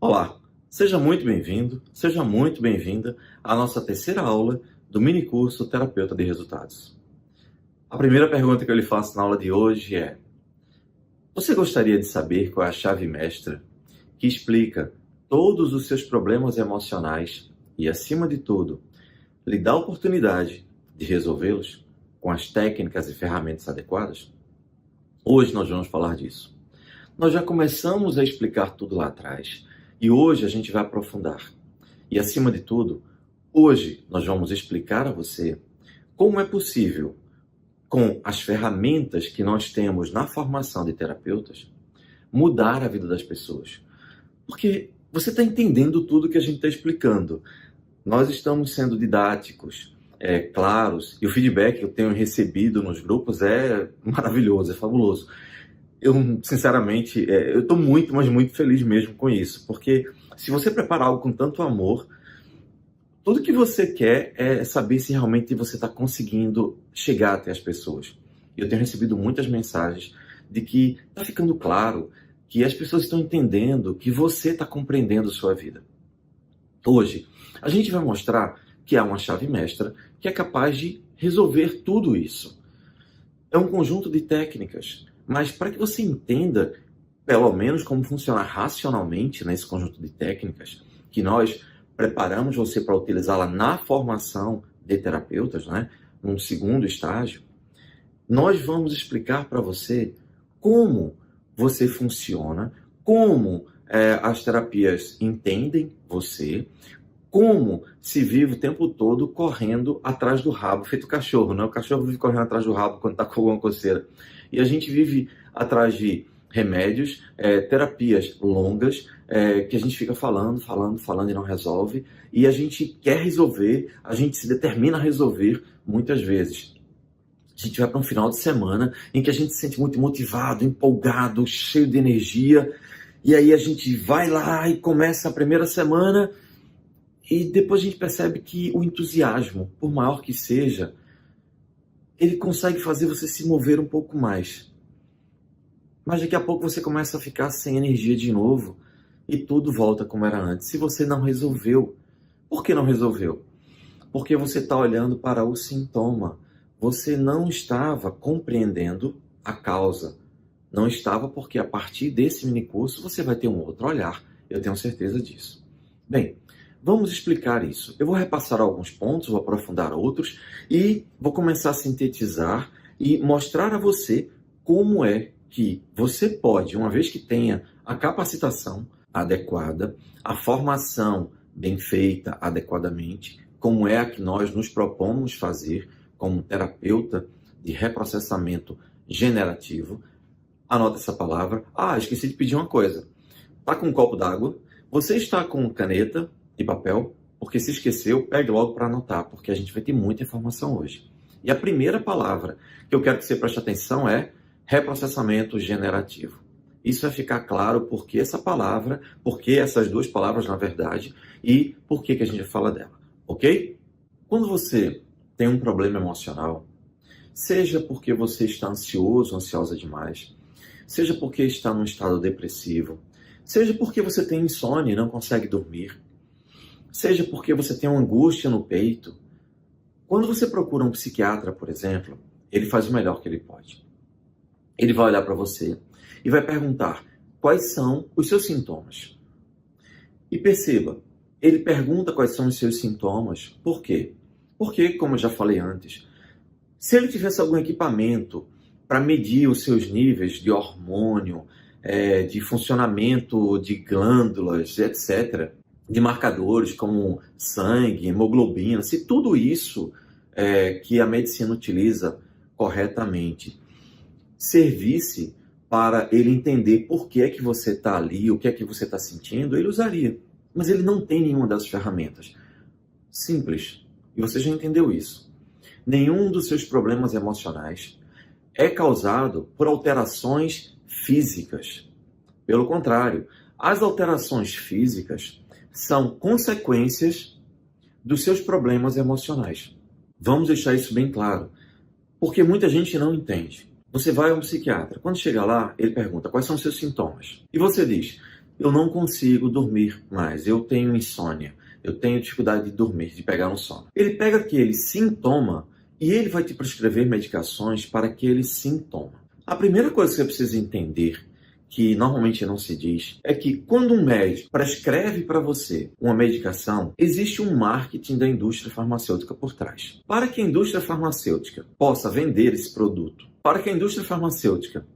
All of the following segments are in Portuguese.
Olá, seja muito bem-vindo, seja muito bem-vinda à nossa terceira aula do minicurso Terapeuta de Resultados. A primeira pergunta que eu lhe faço na aula de hoje é: você gostaria de saber qual é a chave mestra que explica todos os seus problemas emocionais e, acima de tudo, lhe dá a oportunidade de resolvê-los com as técnicas e ferramentas adequadas? Hoje nós vamos falar disso. Nós já começamos a explicar tudo lá atrás e hoje a gente vai aprofundar. E, acima de tudo, hoje nós vamos explicar a você como é possível, com as ferramentas que nós temos na formação de terapeutas, mudar a vida das pessoas. Porque você está entendendo tudo que a gente está explicando. Nós estamos sendo didáticos, claros, e o feedback que eu tenho recebido nos grupos é maravilhoso, é fabuloso. Eu, sinceramente, eu estou muito, mas muito feliz mesmo com isso, porque se você preparar algo com tanto amor, tudo que você quer é saber se realmente você está conseguindo chegar até as pessoas. Eu tenho recebido muitas mensagens de que está ficando claro, que as pessoas estão entendendo, que você está compreendendo sua vida. Hoje, a gente vai mostrar que há uma chave mestra que é capaz de resolver tudo isso. É um conjunto de técnicas, mas para que você entenda, pelo menos, como funciona racionalmente nesse conjunto de técnicas, que nós preparamos você para utilizá-la na formação de terapeutas, né, num segundo estágio, nós vamos explicar para você como você funciona, como as terapias entendem você, como se vive o tempo todo correndo atrás do rabo, feito cachorro, né? O cachorro vive correndo atrás do rabo quando está com alguma coceira. E a gente vive atrás de remédios, terapias longas, que a gente fica falando e não resolve. E a gente quer resolver, a gente se determina a resolver muitas vezes. A gente vai para um final de semana em que a gente se sente muito motivado, empolgado, cheio de energia. E aí a gente vai lá e começa a primeira semana e depois a gente percebe que o entusiasmo, por maior que seja, ele consegue fazer você se mover um pouco mais. Mas daqui a pouco você começa a ficar sem energia de novo e tudo volta como era antes. Se você não resolveu, por que não resolveu? Porque você está olhando para o sintoma. Você não estava compreendendo a causa. Não estava, porque a partir desse minicurso você vai ter um outro olhar. Eu tenho certeza disso. Bem, vamos explicar isso. Eu vou repassar alguns pontos, vou aprofundar outros e vou começar a sintetizar e mostrar a você como é que você pode, uma vez que tenha a capacitação adequada, a formação bem feita adequadamente, como é a que nós nos propomos fazer como terapeuta de reprocessamento generativo. Anota essa palavra. Esqueci de pedir uma coisa. Está com um copo d'água? Você está com caneta e papel? Porque se esqueceu, pegue logo para anotar, porque a gente vai ter muita informação hoje. E a primeira palavra que eu quero que você preste atenção é reprocessamento generativo. Isso vai ficar claro porque essa palavra, porque essas duas palavras, na verdade, e por que a gente fala dela, ok? Quando você tem um problema emocional, seja porque você está ansioso, ansiosa demais, seja porque está num estado depressivo, seja porque você tem insônia e não consegue dormir, seja porque você tem uma angústia no peito, quando você procura um psiquiatra, por exemplo, ele faz o melhor que ele pode. Ele vai olhar para você e vai perguntar quais são os seus sintomas. E perceba, ele pergunta quais são os seus sintomas. Por quê? Porque, como eu já falei antes, se ele tivesse algum equipamento para medir os seus níveis de hormônio, de funcionamento de glândulas, etc., de marcadores como sangue, hemoglobina, se tudo isso que a medicina utiliza corretamente servisse para ele entender por que é que você está ali, o que é que você está sentindo, ele usaria. Mas ele não tem nenhuma dessas ferramentas. Simples. E você já entendeu isso. Nenhum dos seus problemas emocionais é causado por alterações físicas. Pelo contrário, as alterações físicas são consequências dos seus problemas emocionais. Vamos deixar isso bem claro, porque muita gente não entende. Você vai a um psiquiatra. Quando chega lá, ele pergunta quais são os seus sintomas. E você diz, eu não consigo dormir mais, eu tenho insônia, eu tenho dificuldade de dormir, de pegar no sono. Ele pega aquele sintoma e ele vai te prescrever medicações para aquele sintoma. A primeira coisa que você precisa entender, que normalmente não se diz, é que quando um médico prescreve para você uma medicação, existe um marketing da indústria farmacêutica por trás. Para que a indústria farmacêutica possa vender esse produto, para que a indústria farmacêutica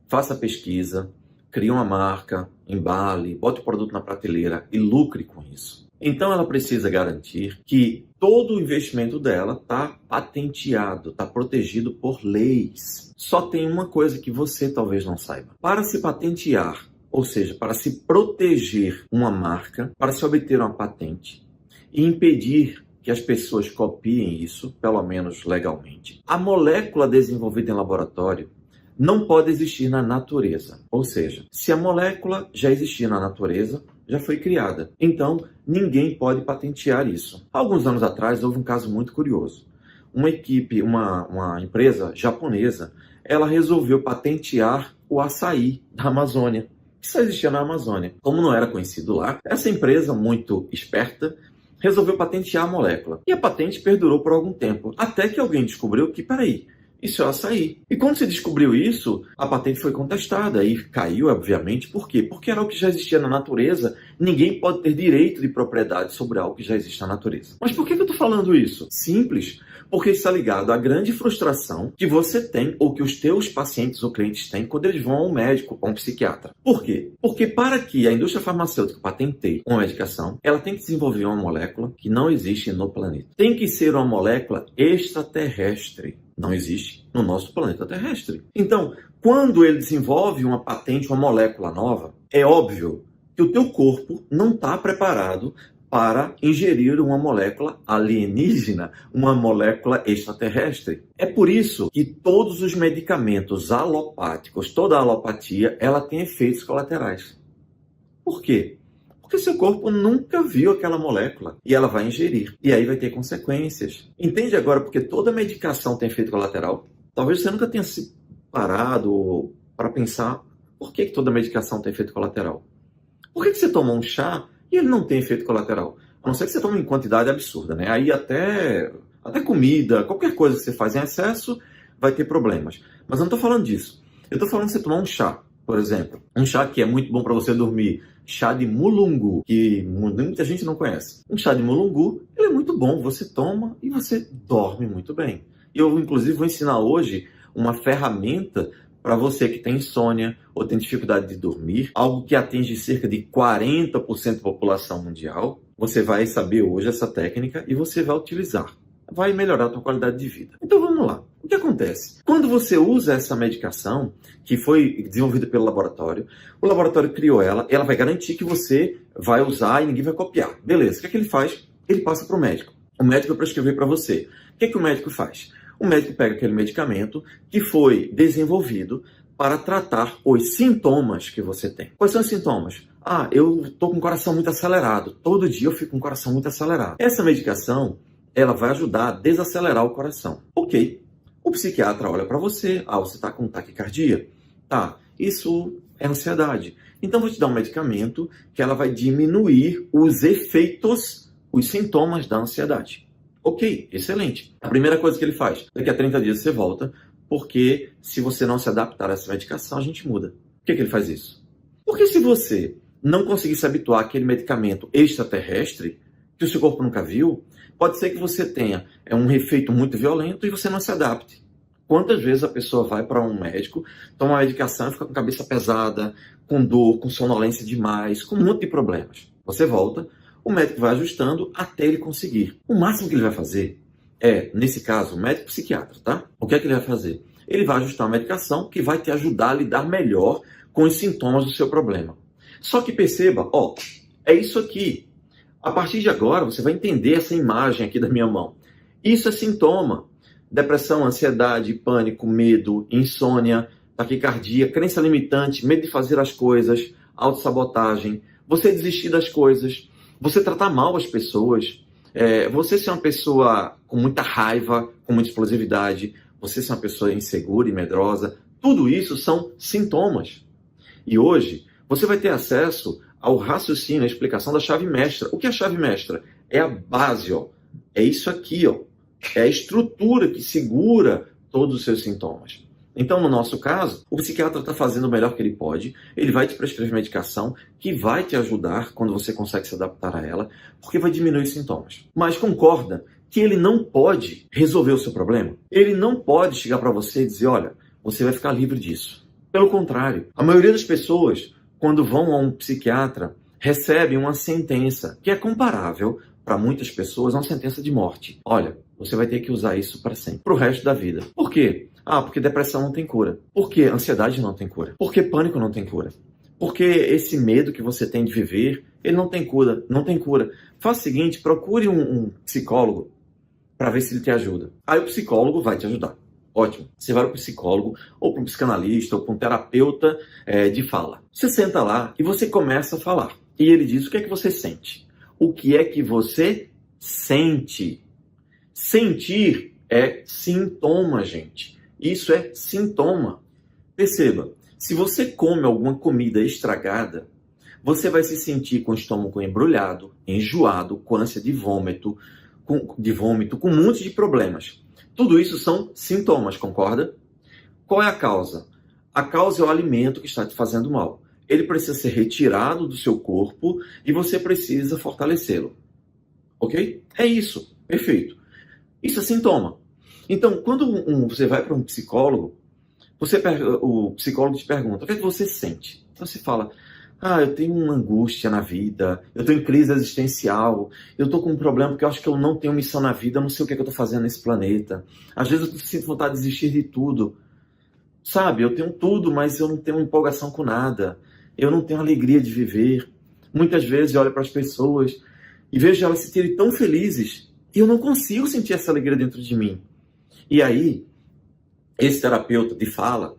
faça pesquisa, crie uma marca, embale, bote o produto na prateleira e lucre com isso. Então ela precisa garantir que todo o investimento dela está patenteado, está protegido por leis. Só tem uma coisa que você talvez não saiba. Para se patentear, ou seja, para se proteger uma marca, para se obter uma patente e impedir que as pessoas copiem isso, pelo menos legalmente, a molécula desenvolvida em laboratório não pode existir na natureza. Ou seja, se a molécula já existia na natureza, já foi criada. Então, ninguém pode patentear isso. Alguns anos atrás, houve um caso muito curioso. Uma equipe, uma empresa japonesa, ela resolveu patentear o açaí da Amazônia, que só existia na Amazônia. Como não era conhecido lá, essa empresa, muito esperta, resolveu patentear a molécula. E a patente perdurou por algum tempo, até que alguém descobriu que, peraí, isso é o açaí. E quando se descobriu isso, a patente foi contestada e caiu, obviamente. Por quê? Porque era o que já existia na natureza. Ninguém pode ter direito de propriedade sobre algo que já existe na natureza. Mas por que eu estou falando isso? Simples. Porque está ligado à grande frustração que você tem ou que os teus pacientes ou clientes têm quando eles vão ao médico ou a um psiquiatra. Por quê? Porque para que a indústria farmacêutica patenteie uma medicação, ela tem que desenvolver uma molécula que não existe no planeta. Tem que ser uma molécula extraterrestre. Não existe no nosso planeta terrestre. Então, quando ele desenvolve uma patente, uma molécula nova, é óbvio que o teu corpo não está preparado para ingerir uma molécula alienígena, uma molécula extraterrestre. É por isso que todos os medicamentos alopáticos, toda a alopatia, ela tem efeitos colaterais. Por quê? Porque seu corpo nunca viu aquela molécula e ela vai ingerir. E aí vai ter consequências. Entende agora porque toda medicação tem efeito colateral? Talvez você nunca tenha se parado para pensar por que toda medicação tem efeito colateral. Por que você toma um chá e ele não tem efeito colateral? A não ser que você tome em quantidade absurda, né? Aí até comida, qualquer coisa que você faz em excesso vai ter problemas. Mas eu não estou falando disso. Eu estou falando de você tomar um chá, por exemplo. Um chá que é muito bom para você dormir. Chá de mulungu, que muita gente não conhece. Um chá de mulungu, ele é muito bom. Você toma e você dorme muito bem. E eu, inclusive, vou ensinar hoje uma ferramenta para você que tem insônia ou tem dificuldade de dormir, algo que atinge cerca de 40% da população mundial. Você vai saber hoje essa técnica e você vai utilizar. Vai melhorar a tua qualidade de vida. Então vamos lá. O que acontece? Quando você usa essa medicação, que foi desenvolvida pelo laboratório, o laboratório criou ela vai garantir que você vai usar e ninguém vai copiar. Beleza, o que ele faz? Ele passa para o médico. O médico vai prescrever para você. O que o médico faz? O médico pega aquele medicamento que foi desenvolvido para tratar os sintomas que você tem. Quais são os sintomas? Eu estou com o coração muito acelerado. Todo dia eu fico com o coração muito acelerado. Essa medicação, ela vai ajudar a desacelerar o coração. Ok. O psiquiatra olha para você. Você está com taquicardia? Tá. Isso é ansiedade. Então, vou te dar um medicamento que ela vai diminuir os efeitos, os sintomas da ansiedade. Ok, excelente. A primeira coisa que ele faz, daqui a 30 dias você volta, porque se você não se adaptar a essa medicação, a gente muda. Por que ele faz isso? Porque se você não conseguir se habituar àquele medicamento extraterrestre, que o seu corpo nunca viu, pode ser que você tenha um efeito muito violento e você não se adapte. Quantas vezes a pessoa vai para um médico, toma uma medicação e fica com a cabeça pesada, com dor, com sonolência demais, com um monte de problemas. Você volta, o médico vai ajustando até ele conseguir. O máximo que ele vai fazer é, nesse caso, o médico psiquiatra, tá? O que é que ele vai fazer? Ele vai ajustar uma medicação que vai te ajudar a lidar melhor com os sintomas do seu problema. Só que perceba, é isso aqui. A partir de agora, você vai entender essa imagem aqui da minha mão. Isso é sintoma. Depressão, ansiedade, pânico, medo, insônia, taquicardia, crença limitante, medo de fazer as coisas, autossabotagem, você desistir das coisas, você tratar mal as pessoas, você ser uma pessoa com muita raiva, com muita explosividade, você ser uma pessoa insegura e medrosa, tudo isso são sintomas. E hoje, você vai ter acesso ao raciocínio, à explicação da chave mestra. O que é a chave mestra? É a base, ó. É isso aqui, ó. É a estrutura que segura todos os seus sintomas. Então, no nosso caso, o psiquiatra está fazendo o melhor que ele pode, ele vai te prescrever medicação que vai te ajudar quando você consegue se adaptar a ela, porque vai diminuir os sintomas. Mas concorda que ele não pode resolver o seu problema? Ele não pode chegar para você e dizer, olha, você vai ficar livre disso. Pelo contrário, a maioria das pessoas, quando vão a um psiquiatra, recebem uma sentença que é comparável para muitas pessoas a uma sentença de morte. Olha, você vai ter que usar isso para sempre, para o resto da vida. Por quê? Ah, porque depressão não tem cura. Por que ansiedade não tem cura? Por que pânico não tem cura? Porque esse medo que você tem de viver, ele não tem cura. Não tem cura. Faça o seguinte, procure um psicólogo para ver se ele te ajuda. Aí o psicólogo vai te ajudar. Ótimo. Você vai para o psicólogo, ou para um psicanalista, ou para um terapeuta de fala. Você senta lá e você começa a falar. E ele diz o que é que você sente. O que é que você sente? Sentir é sintoma, gente. Isso é sintoma. Perceba, se você come alguma comida estragada, você vai se sentir com o estômago embrulhado, enjoado, com ânsia de vômito, com um monte de problemas. Tudo isso são sintomas, concorda? Qual é a causa? A causa é o alimento que está te fazendo mal. Ele precisa ser retirado do seu corpo e você precisa fortalecê-lo. Ok? É isso. Perfeito. Isso é sintoma. Então, quando você vai para um psicólogo, o psicólogo te pergunta, o que é que você sente? Então você fala, eu tenho uma angústia na vida, eu estou em crise existencial, eu estou com um problema porque eu acho que eu não tenho missão na vida, eu não sei o que é que eu estou fazendo nesse planeta. Às vezes eu sinto vontade de desistir de tudo. Sabe, eu tenho tudo, mas eu não tenho empolgação com nada. Eu não tenho alegria de viver. Muitas vezes eu olho para as pessoas e vejo elas se sentirem tão felizes e eu não consigo sentir essa alegria dentro de mim. E aí, esse terapeuta de fala,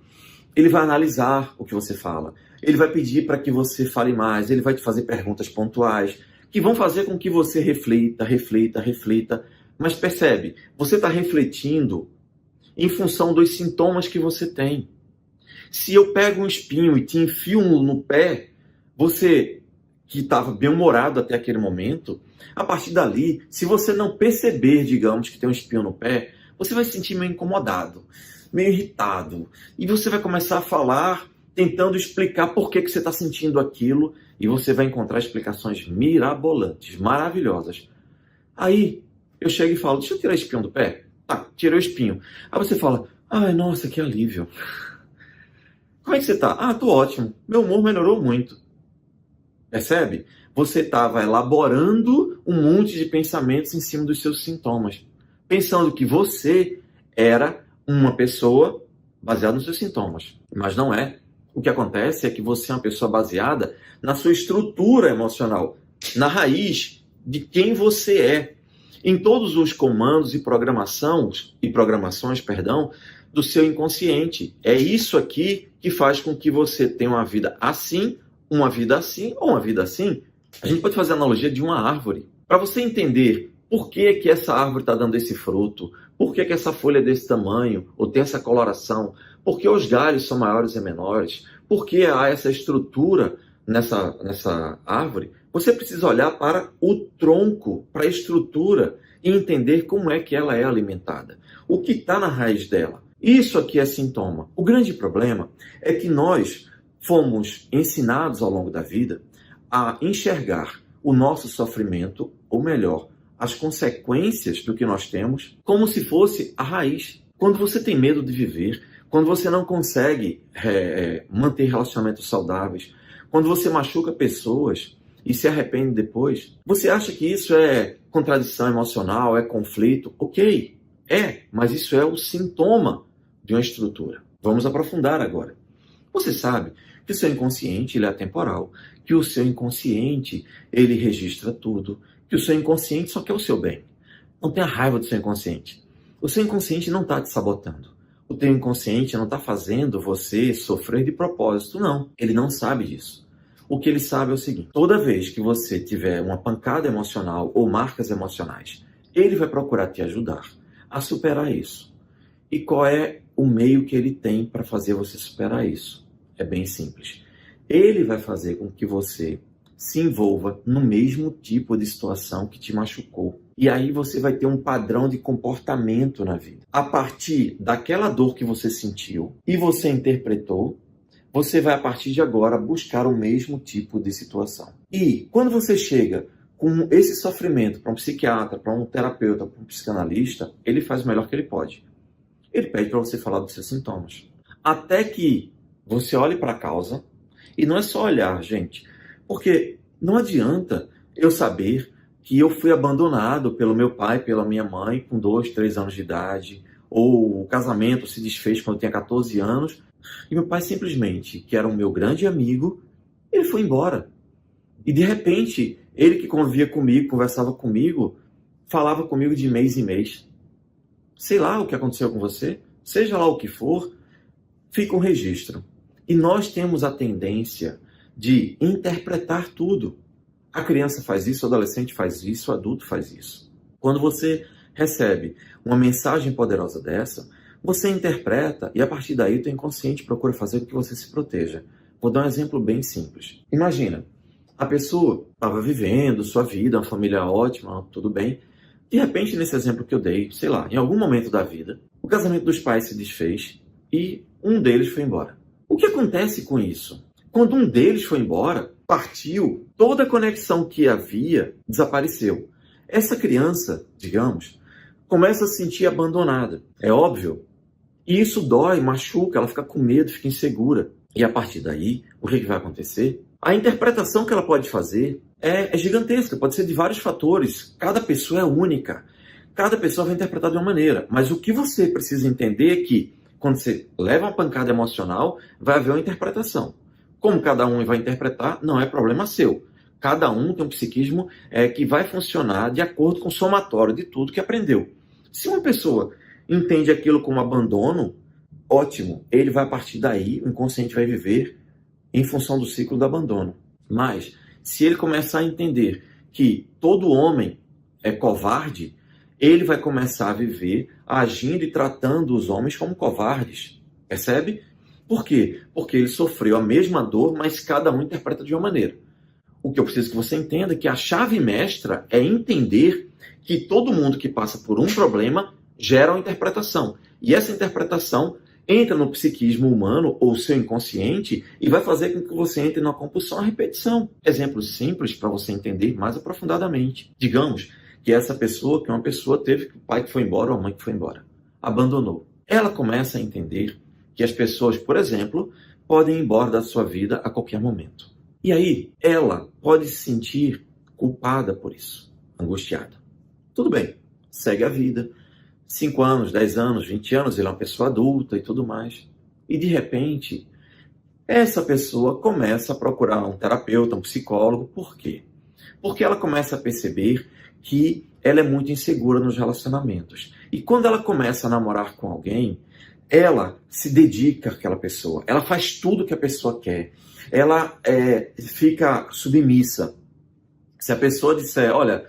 ele vai analisar o que você fala. Ele vai pedir para que você fale mais, ele vai te fazer perguntas pontuais, que vão fazer com que você reflita. Mas percebe, você está refletindo em função dos sintomas que você tem. Se eu pego um espinho e te enfio no pé, você que estava bem-humorado até aquele momento, a partir dali, se você não perceber, digamos, que tem um espinho no pé, você vai se sentir meio incomodado, meio irritado. E você vai começar a falar, tentando explicar por que você está sentindo aquilo, e você vai encontrar explicações mirabolantes, maravilhosas. Aí, eu chego e falo, deixa eu tirar o espinho do pé. Tá, tirei o espinho. Aí você fala, ai, nossa, que alívio. Como é que você tá? Tô ótimo. Meu humor melhorou muito. Percebe? Você estava elaborando um monte de pensamentos em cima dos seus sintomas. Pensando que você era uma pessoa baseada nos seus sintomas. Mas não é. O que acontece é que você é uma pessoa baseada na sua estrutura emocional, na raiz de quem você é, em todos os comandos e programações, do seu inconsciente. É isso aqui que faz com que você tenha uma vida assim ou uma vida assim. A gente pode fazer a analogia de uma árvore. Para você entender por que essa árvore está dando esse fruto, por que essa folha é desse tamanho, ou tem essa coloração, por que os galhos são maiores e menores, por que há essa estrutura nessa árvore, você precisa olhar para o tronco, para a estrutura e entender como é que ela é alimentada. O que está na raiz dela. Isso aqui é sintoma. O grande problema é que nós fomos ensinados ao longo da vida a enxergar o nosso sofrimento, ou melhor, as consequências do que nós temos, como se fosse a raiz. Quando você tem medo de viver, quando você não consegue manter relacionamentos saudáveis, quando você machuca pessoas e se arrepende depois, você acha que isso é contradição emocional, é conflito? Ok, mas isso é o sintoma de uma estrutura. Vamos aprofundar agora. Você sabe que o seu inconsciente ele é atemporal, que o seu inconsciente ele registra tudo, que o seu inconsciente só quer o seu bem. Não tenha raiva do seu inconsciente. O seu inconsciente não está te sabotando. O teu inconsciente não está fazendo você sofrer de propósito, não. Ele não sabe disso. O que ele sabe é o seguinte: toda vez que você tiver uma pancada emocional ou marcas emocionais, ele vai procurar te ajudar a superar isso. E qual é o meio que ele tem para fazer você superar isso? É bem simples. Ele vai fazer com que você se envolva no mesmo tipo de situação que te machucou. E aí você vai ter um padrão de comportamento na vida. A partir daquela dor que você sentiu e você interpretou, você vai, a partir de agora, buscar o mesmo tipo de situação. E quando você chega com esse sofrimento para um psiquiatra, para um terapeuta, para um psicanalista, ele faz o melhor que ele pode. Ele pede para você falar dos seus sintomas. Até que você olhe para a causa, e não é só olhar, gente, porque não adianta eu saber que eu fui abandonado pelo meu pai, pela minha mãe, com 2, 3 anos de idade, ou o casamento se desfez quando eu tinha 14 anos, e meu pai simplesmente, que era o meu grande amigo, ele foi embora. E de repente, ele que convivia comigo, conversava comigo, falava comigo de mês em mês. Sei lá o que aconteceu com você, seja lá o que for, fica um registro. E nós temos a tendência de interpretar tudo. A criança faz isso, o adolescente faz isso, o adulto faz isso. Quando você recebe uma mensagem poderosa dessa, você interpreta e a partir daí o teu inconsciente procura fazer com que você se proteja. Vou dar um exemplo bem simples. Imagina, a pessoa estava vivendo sua vida, uma família ótima, tudo bem. De repente, nesse exemplo que eu dei, sei lá, em algum momento da vida, o casamento dos pais se desfez e um deles foi embora. O que acontece com isso? Quando um deles foi embora, partiu, toda a conexão que havia desapareceu. Essa criança, digamos, começa a se sentir abandonada. É óbvio. E isso dói, machuca, ela fica com medo, fica insegura. E a partir daí, o que vai acontecer? A interpretação que ela pode fazer é gigantesca, pode ser de vários fatores. Cada pessoa é única. Cada pessoa vai interpretar de uma maneira. Mas o que você precisa entender é que, quando você leva uma pancada emocional, vai haver uma interpretação. Como cada um vai interpretar, não é problema seu. Cada um tem um psiquismo que vai funcionar de acordo com o somatório de tudo que aprendeu. Se uma pessoa entende aquilo como abandono, ótimo. Ele vai, a partir daí, o inconsciente vai viver em função do ciclo do abandono. Mas, se ele começar a entender que todo homem é covarde, ele vai começar a viver agindo e tratando os homens como covardes. Percebe? Por quê? Porque ele sofreu a mesma dor, mas cada um interpreta de uma maneira. O que eu preciso que você entenda é que a chave mestra é entender que todo mundo que passa por um problema gera uma interpretação. E essa interpretação entra no psiquismo humano ou seu inconsciente e vai fazer com que você entre numa compulsão à repetição. Exemplos simples para você entender mais aprofundadamente. Digamos que essa pessoa, que uma pessoa teve o pai que foi embora ou a mãe que foi embora, abandonou. Ela começa a entender que as pessoas, por exemplo, podem ir embora da sua vida a qualquer momento. E aí, ela pode se sentir culpada por isso, angustiada. Tudo bem, segue a vida. 5 anos, 10 anos, 20 anos, ele é uma pessoa adulta e tudo mais. E de repente, essa pessoa começa a procurar um terapeuta, um psicólogo. Por quê? Porque ela começa a perceber que ela é muito insegura nos relacionamentos. E quando ela começa a namorar com alguém, ela se dedica àquela pessoa. Ela faz tudo que a pessoa quer. Ela fica submissa. Se a pessoa disser, olha,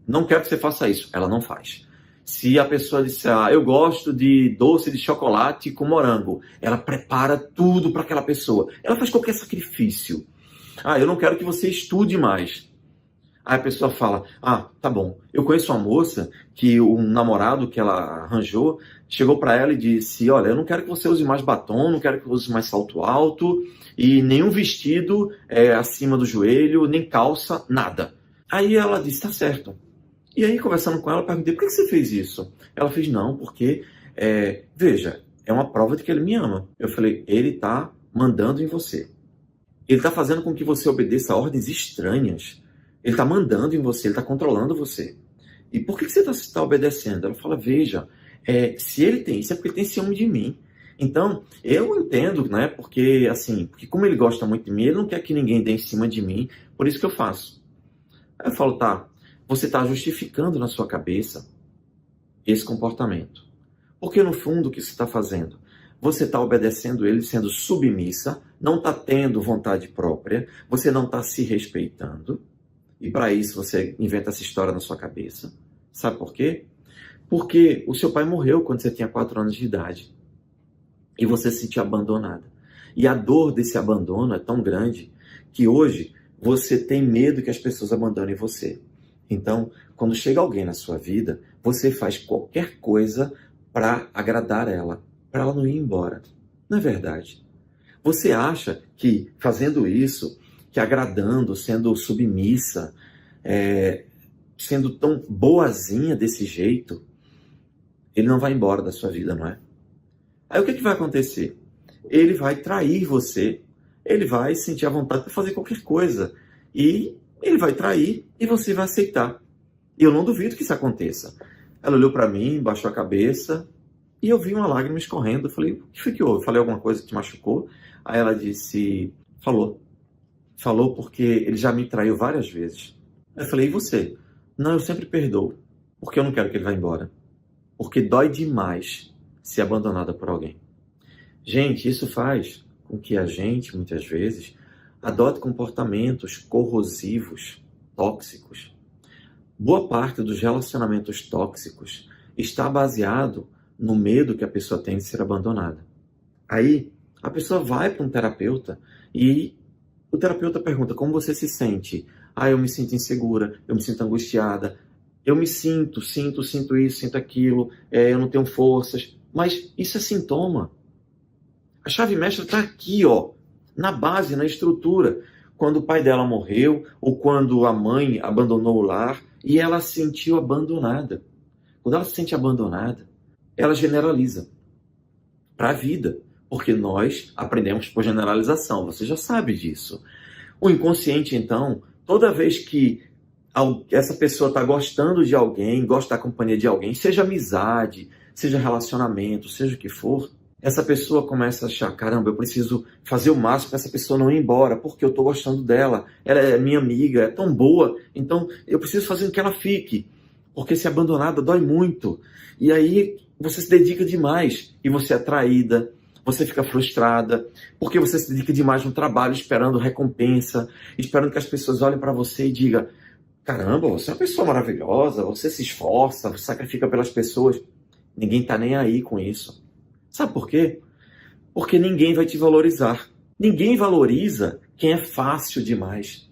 não quero que você faça isso, ela não faz. Se a pessoa disser, eu gosto de doce de chocolate com morango, ela prepara tudo para aquela pessoa. Ela faz qualquer sacrifício. Eu não quero que você estude mais. Aí a pessoa fala, tá bom. Eu conheço uma moça que um namorado que ela arranjou chegou para ela e disse, olha, eu não quero que você use mais batom, não quero que você use mais salto alto e nenhum vestido acima do joelho, nem calça, nada. Aí ela disse, tá certo. E aí, conversando com ela, eu perguntei, por que você fez isso? Ela fez, não, porque, veja, é uma prova de que ele me ama. Eu falei, ele está mandando em você. Ele está fazendo com que você obedeça a ordens estranhas. Ele está mandando em você, ele está controlando você. E por que você está obedecendo? Ela fala, veja, se ele tem isso, é porque ele tem ciúme de mim. Então, eu entendo, né? Porque como ele gosta muito de mim, ele não quer que ninguém dê em cima de mim, por isso que eu faço. Aí eu falo, tá, você está justificando na sua cabeça esse comportamento. Porque no fundo o que você está fazendo? Você está obedecendo ele, sendo submissa, não está tendo vontade própria, você não está se respeitando. E para isso você inventa essa história na sua cabeça. Sabe por quê? Porque o seu pai morreu quando você tinha 4 anos de idade. E você se sentiu abandonada. E a dor desse abandono é tão grande que hoje você tem medo que as pessoas abandonem você. Então, quando chega alguém na sua vida, você faz qualquer coisa para agradar ela, para ela não ir embora. Não é verdade? Você acha que fazendo isso, que agradando, sendo submissa, sendo tão boazinha desse jeito, ele não vai embora da sua vida, não é? Aí o que vai acontecer? Ele vai trair você, ele vai sentir a vontade de fazer qualquer coisa. E ele vai trair e você vai aceitar. E eu não duvido que isso aconteça. Ela olhou para mim, baixou a cabeça e eu vi uma lágrima escorrendo. Eu falei, o que foi que houve? Falei alguma coisa que te machucou? Aí ela disse, falou. Falou porque ele já me traiu várias vezes. Aí eu falei, e você? Não, eu sempre perdoo, porque eu não quero que ele vá embora. Porque dói demais ser abandonada por alguém. Gente, isso faz com que a gente, muitas vezes, adote comportamentos corrosivos, tóxicos. Boa parte dos relacionamentos tóxicos está baseado no medo que a pessoa tem de ser abandonada. Aí, a pessoa vai para um terapeuta e o terapeuta pergunta como você se sente. Ah, eu me sinto insegura, eu me sinto angustiada, eu me sinto isso, sinto aquilo, eu não tenho forças. Mas isso é sintoma. A chave mestra está aqui, ó, na base, na estrutura. Quando o pai dela morreu, ou quando a mãe abandonou o lar, e ela se sentiu abandonada. Quando ela se sente abandonada, ela generaliza para a vida. Porque nós aprendemos por generalização, você já sabe disso. O inconsciente, então, toda vez que essa pessoa está gostando de alguém, gosta da companhia de alguém, seja amizade, seja relacionamento, seja o que for, essa pessoa começa a achar, caramba, eu preciso fazer o máximo para essa pessoa não ir embora, porque eu estou gostando dela, ela é minha amiga, é tão boa, então eu preciso fazer com que ela fique, porque ser abandonada dói muito. E aí você se dedica demais e você é traída, você fica frustrada, porque você se dedica demais no trabalho, esperando recompensa, esperando que as pessoas olhem para você e digam, caramba, você é uma pessoa maravilhosa, você se esforça, você sacrifica pelas pessoas. Ninguém está nem aí com isso. Sabe por quê? Porque ninguém vai te valorizar. Ninguém valoriza quem é fácil demais.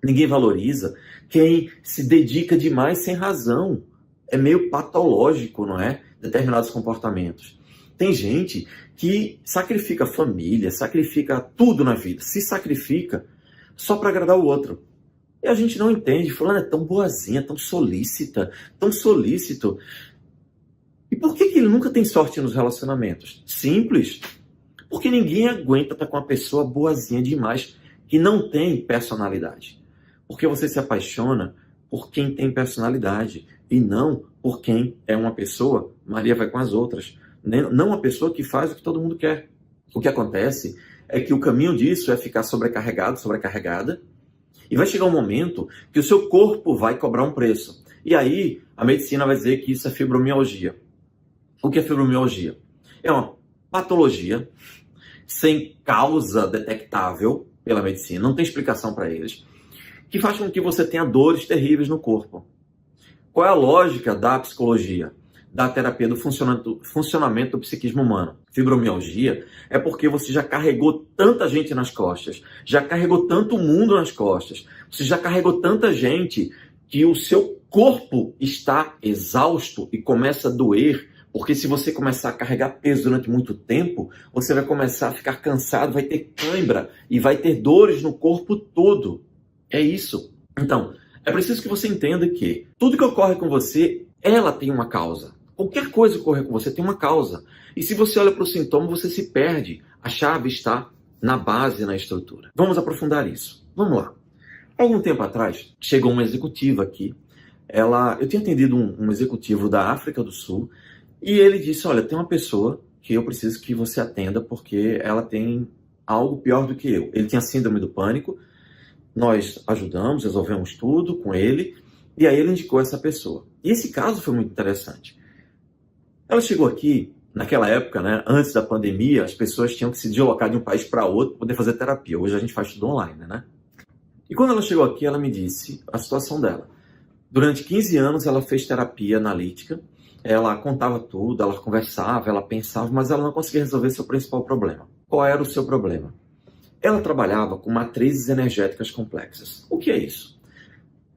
Ninguém valoriza quem se dedica demais sem razão. É meio patológico, não é? Determinados comportamentos. Tem gente que sacrifica a família, sacrifica tudo na vida, se sacrifica só para agradar o outro. E a gente não entende, fulano é tão boazinha, tão solícita, tão solícito. E por que ele nunca tem sorte nos relacionamentos? Simples. Porque ninguém aguenta estar com uma pessoa boazinha demais, que não tem personalidade. Porque você se apaixona por quem tem personalidade e não por quem é uma pessoa, Maria vai com as outras. Não uma pessoa que faz o que todo mundo quer. O que acontece é que o caminho disso é ficar sobrecarregado, sobrecarregada, e vai chegar um momento que o seu corpo vai cobrar um preço. E aí a medicina vai dizer que isso é fibromialgia. O que é fibromialgia? É uma patologia sem causa detectável pela medicina, não tem explicação para eles, que faz com que você tenha dores terríveis no corpo. Qual é a lógica da psicologia? Da terapia do funcionamento do psiquismo humano. Fibromialgia é porque você já carregou tanta gente nas costas, já carregou tanto mundo nas costas, você já carregou tanta gente que o seu corpo está exausto e começa a doer, porque se você começar a carregar peso durante muito tempo, você vai começar a ficar cansado, vai ter cãibra e vai ter dores no corpo todo. É isso. Então, é preciso que você entenda que tudo que ocorre com você, ela tem uma causa. Qualquer coisa que ocorrer com você tem uma causa. E se você olha para o sintoma, você se perde. A chave está na base, na estrutura. Vamos aprofundar isso. Vamos lá. Algum tempo atrás, chegou uma executiva aqui. Eu tinha atendido um executivo da África do Sul e ele disse, olha, tem uma pessoa que eu preciso que você atenda porque ela tem algo pior do que eu. Ele tinha síndrome do pânico. Nós ajudamos, resolvemos tudo com ele e aí ele indicou essa pessoa. E esse caso foi muito interessante. Ela chegou aqui, naquela época, né, antes da pandemia, as pessoas tinham que se deslocar de um país para outro para poder fazer terapia. Hoje a gente faz tudo online, né? E quando ela chegou aqui, ela me disse a situação dela. Durante 15 anos ela fez terapia analítica, ela contava tudo, ela conversava, ela pensava, mas ela não conseguia resolver seu principal problema. Qual era o seu problema? Ela trabalhava com matrizes energéticas complexas. O que é isso?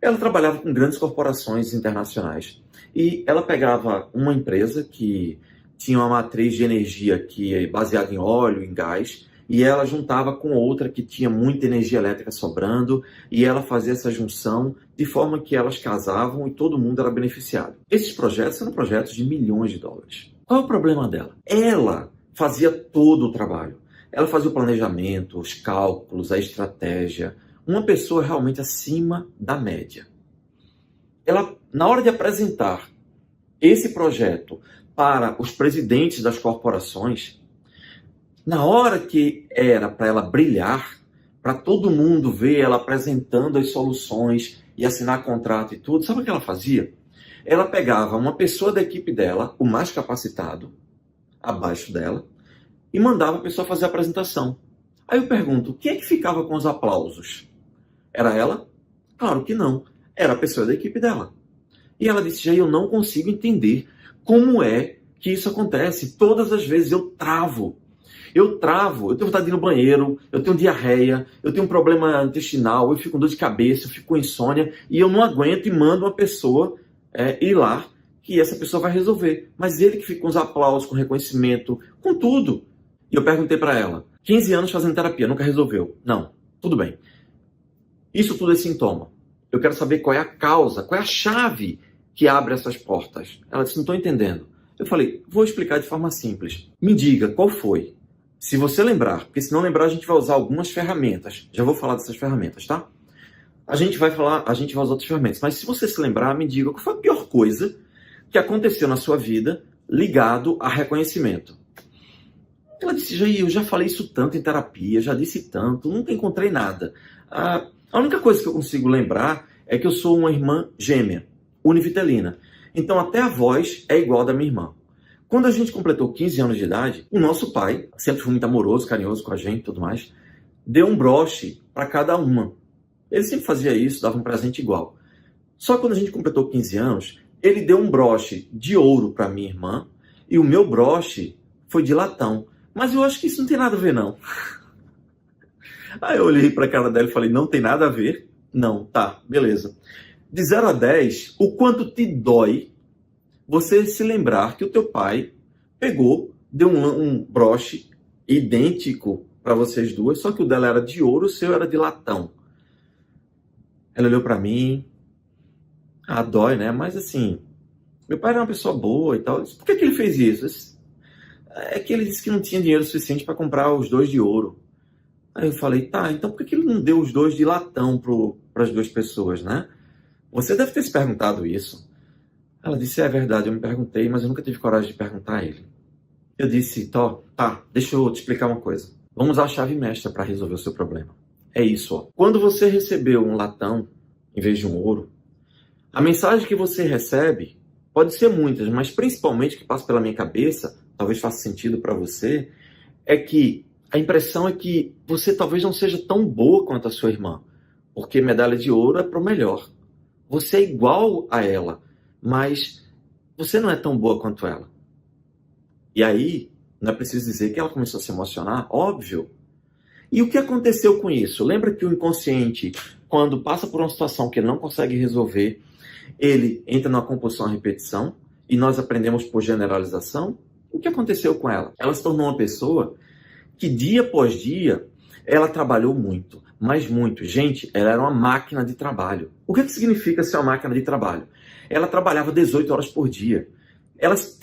Ela trabalhava com grandes corporações internacionais e ela pegava uma empresa que tinha uma matriz de energia que é baseada em óleo, em gás, e ela juntava com outra que tinha muita energia elétrica sobrando, e ela fazia essa junção de forma que elas casavam e todo mundo era beneficiado. Esses projetos eram projetos de milhões de dólares. Qual é o problema dela? Ela fazia todo o trabalho. Ela fazia o planejamento, os cálculos, a estratégia. Uma pessoa realmente acima da média. Ela, na hora de apresentar esse projeto para os presidentes das corporações, na hora que era para ela brilhar, para todo mundo ver ela apresentando as soluções e assinar contrato e tudo, sabe o que ela fazia? Ela pegava uma pessoa da equipe dela, o mais capacitado, abaixo dela, e mandava a pessoa fazer a apresentação. Aí eu pergunto, quem é que ficava com os aplausos? Era ela? Claro que não. Era a pessoa da equipe dela. E ela disse, Jair, eu não consigo entender como é que isso acontece. Todas as vezes eu travo. Eu tenho vontade de ir no banheiro, eu tenho diarreia, eu tenho um problema intestinal, eu fico com dor de cabeça, eu fico com insônia, e eu não aguento e mando uma pessoa ir lá, que essa pessoa vai resolver. Mas ele que fica com os aplausos, com reconhecimento, com tudo. E eu perguntei para ela, 15 anos fazendo terapia, nunca resolveu. Não, tudo bem. Isso tudo é sintoma. Eu quero saber qual é a causa, qual é a chave que abre essas portas. Ela disse, não estou entendendo. Eu falei, vou explicar de forma simples. Me diga, qual foi? Se você lembrar, porque se não lembrar a gente vai usar algumas ferramentas. Já vou falar dessas ferramentas, tá? A gente vai usar outras ferramentas. Mas se você se lembrar, me diga qual foi a pior coisa que aconteceu na sua vida ligado a reconhecimento. Ela disse, Jair, eu já falei isso tanto em terapia, já disse tanto, nunca encontrei nada. A única coisa que eu consigo lembrar é que eu sou uma irmã gêmea, univitelina. Então até a voz é igual da minha irmã. Quando a gente completou 15 anos de idade, o nosso pai, sempre foi muito amoroso, carinhoso com a gente e tudo mais, deu um broche para cada uma. Ele sempre fazia isso, dava um presente igual. Só que quando a gente completou 15 anos, ele deu um broche de ouro para minha irmã e o meu broche foi de latão. Mas eu acho que isso não tem nada a ver, não. Aí eu olhei para a cara dela e falei, não tem nada a ver? Não, tá, beleza. De 0 a 10, o quanto te dói você se lembrar que o teu pai pegou, deu um broche idêntico para vocês duas, só que o dela era de ouro, o seu era de latão. Ela olhou para mim, dói, né? Mas assim, meu pai era uma pessoa boa e tal. Eu disse, por que ele fez isso? É que ele disse que não tinha dinheiro suficiente para comprar os 2 de ouro. Aí eu falei, tá, então por que ele não deu os 2 de latão para as 2 pessoas, né? Você deve ter se perguntado isso. Ela disse, é verdade, eu me perguntei, mas eu nunca tive coragem de perguntar a ele. Eu disse, tá, deixa eu te explicar uma coisa. Vamos usar a chave mestra para resolver o seu problema. É isso, ó. Quando você recebeu um latão em vez de um ouro, a mensagem que você recebe pode ser muitas, mas principalmente que passa pela minha cabeça, talvez faça sentido para você, é que a impressão é que você talvez não seja tão boa quanto a sua irmã, porque medalha de ouro é pro melhor. Você é igual a ela, mas você não é tão boa quanto ela. E aí, não é preciso dizer que ela começou a se emocionar, óbvio. E o que aconteceu com isso? Lembra que o inconsciente, quando passa por uma situação que ele não consegue resolver, ele entra numa compulsão à repetição, e nós aprendemos por generalização? O que aconteceu com ela? Ela se tornou uma pessoa que dia após dia, ela trabalhou muito, mas muito. Gente, ela era uma máquina de trabalho. O que significa ser uma máquina de trabalho? Ela trabalhava 18 horas por dia. Ela se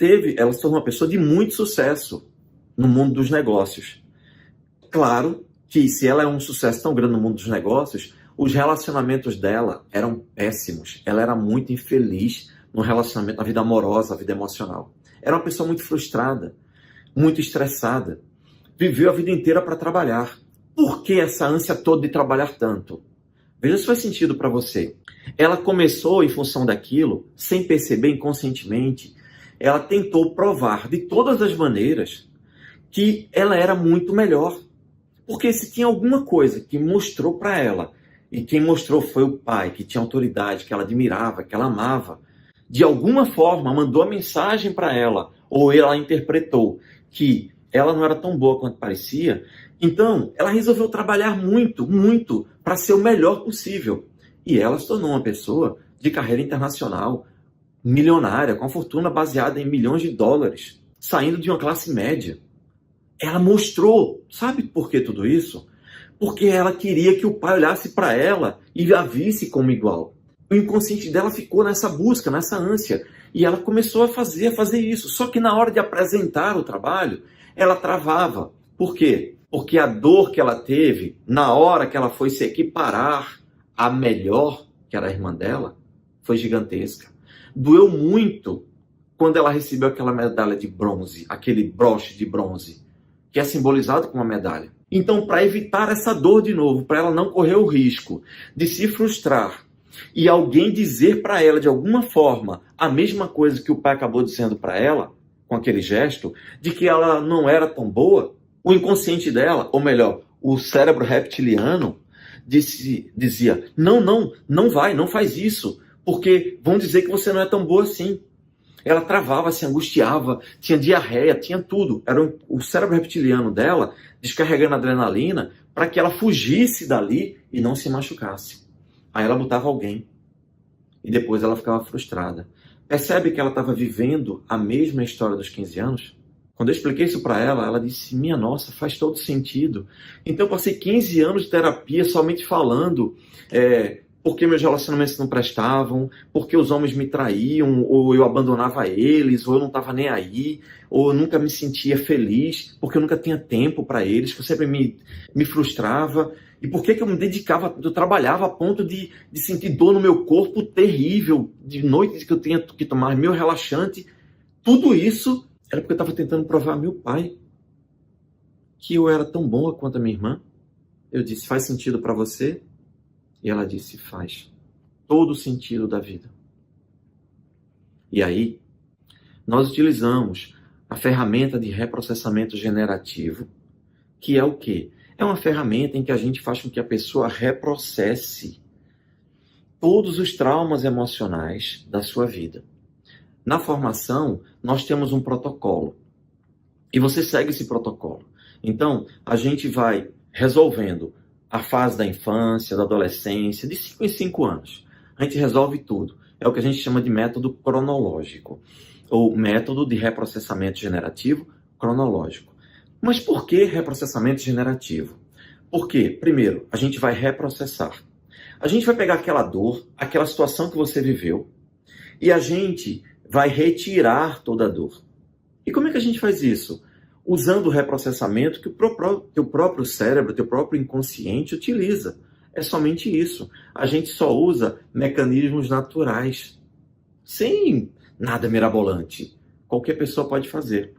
tornou uma pessoa de muito sucesso no mundo dos negócios. Claro que se ela é um sucesso tão grande no mundo dos negócios, os relacionamentos dela eram péssimos. Ela era muito infeliz no relacionamento, na vida amorosa, na vida emocional. Era uma pessoa muito frustrada, muito estressada. Viveu a vida inteira para trabalhar. Por que essa ânsia toda de trabalhar tanto? Veja se faz sentido para você. Ela começou, em função daquilo, sem perceber inconscientemente, ela tentou provar de todas as maneiras que ela era muito melhor. Porque se tinha alguma coisa que mostrou para ela, e quem mostrou foi o pai, que tinha autoridade, que ela admirava, que ela amava, de alguma forma mandou a mensagem para ela, ou ela interpretou que ela não era tão boa quanto parecia, Então, ela resolveu trabalhar muito, muito, para ser o melhor possível. E ela se tornou uma pessoa de carreira internacional, milionária, com uma fortuna baseada em milhões de dólares, saindo de uma classe média. Ela mostrou, sabe por que tudo isso? Porque ela queria que o pai olhasse para ela e a visse como igual. O inconsciente dela ficou nessa busca, nessa ânsia. E ela começou a fazer isso. Só que na hora de apresentar o trabalho, ela travava. Por quê? Porque a dor que ela teve na hora que ela foi se equiparar à melhor, que era a irmã dela, foi gigantesca. Doeu muito quando ela recebeu aquela medalha de bronze, aquele broche de bronze, que é simbolizado com uma medalha. Então, para evitar essa dor de novo, para ela não correr o risco de se frustrar e alguém dizer para ela de alguma forma a mesma coisa que o pai acabou dizendo para ela, com aquele gesto, de que ela não era tão boa, o inconsciente dela, ou melhor, o cérebro reptiliano, dizia, não vai, não faz isso, porque vão dizer que você não é tão boa assim. Ela travava, se angustiava, tinha diarreia, tinha tudo. Era o cérebro reptiliano dela descarregando adrenalina para que ela fugisse dali e não se machucasse. Aí ela botava alguém e depois ela ficava frustrada. Percebe que ela estava vivendo a mesma história dos 15 anos? Quando eu expliquei isso para ela, ela disse, minha nossa, faz todo sentido. Então eu passei 15 anos de terapia somente falando porque meus relacionamentos não prestavam, porque os homens me traíam, ou eu abandonava eles, ou eu não estava nem aí, ou eu nunca me sentia feliz, porque eu nunca tinha tempo para eles, que eu sempre me frustrava. E por que eu me dedicava, eu trabalhava a ponto de sentir dor no meu corpo terrível, de noites que eu tinha que tomar meu relaxante. Tudo isso era porque eu estava tentando provar a meu pai que eu era tão boa quanto a minha irmã. Eu disse, faz sentido para você? E ela disse, faz. Todo o sentido da vida. E aí, nós utilizamos a ferramenta de reprocessamento generativo, que é o quê? É uma ferramenta em que a gente faz com que a pessoa reprocesse todos os traumas emocionais da sua vida. Na formação, nós temos um protocolo. E você segue esse protocolo. Então, a gente vai resolvendo a fase da infância, da adolescência, de 5 em 5 anos. A gente resolve tudo. É o que a gente chama de método cronológico, ou método de reprocessamento generativo cronológico. Mas por que reprocessamento generativo? Porque, primeiro, a gente vai reprocessar. A gente vai pegar aquela dor, aquela situação que você viveu, e a gente vai retirar toda a dor. E como é que a gente faz isso? Usando o reprocessamento que o próprio cérebro, teu próprio inconsciente utiliza. É somente isso. A gente só usa mecanismos naturais, sem nada mirabolante. Qualquer pessoa pode fazer.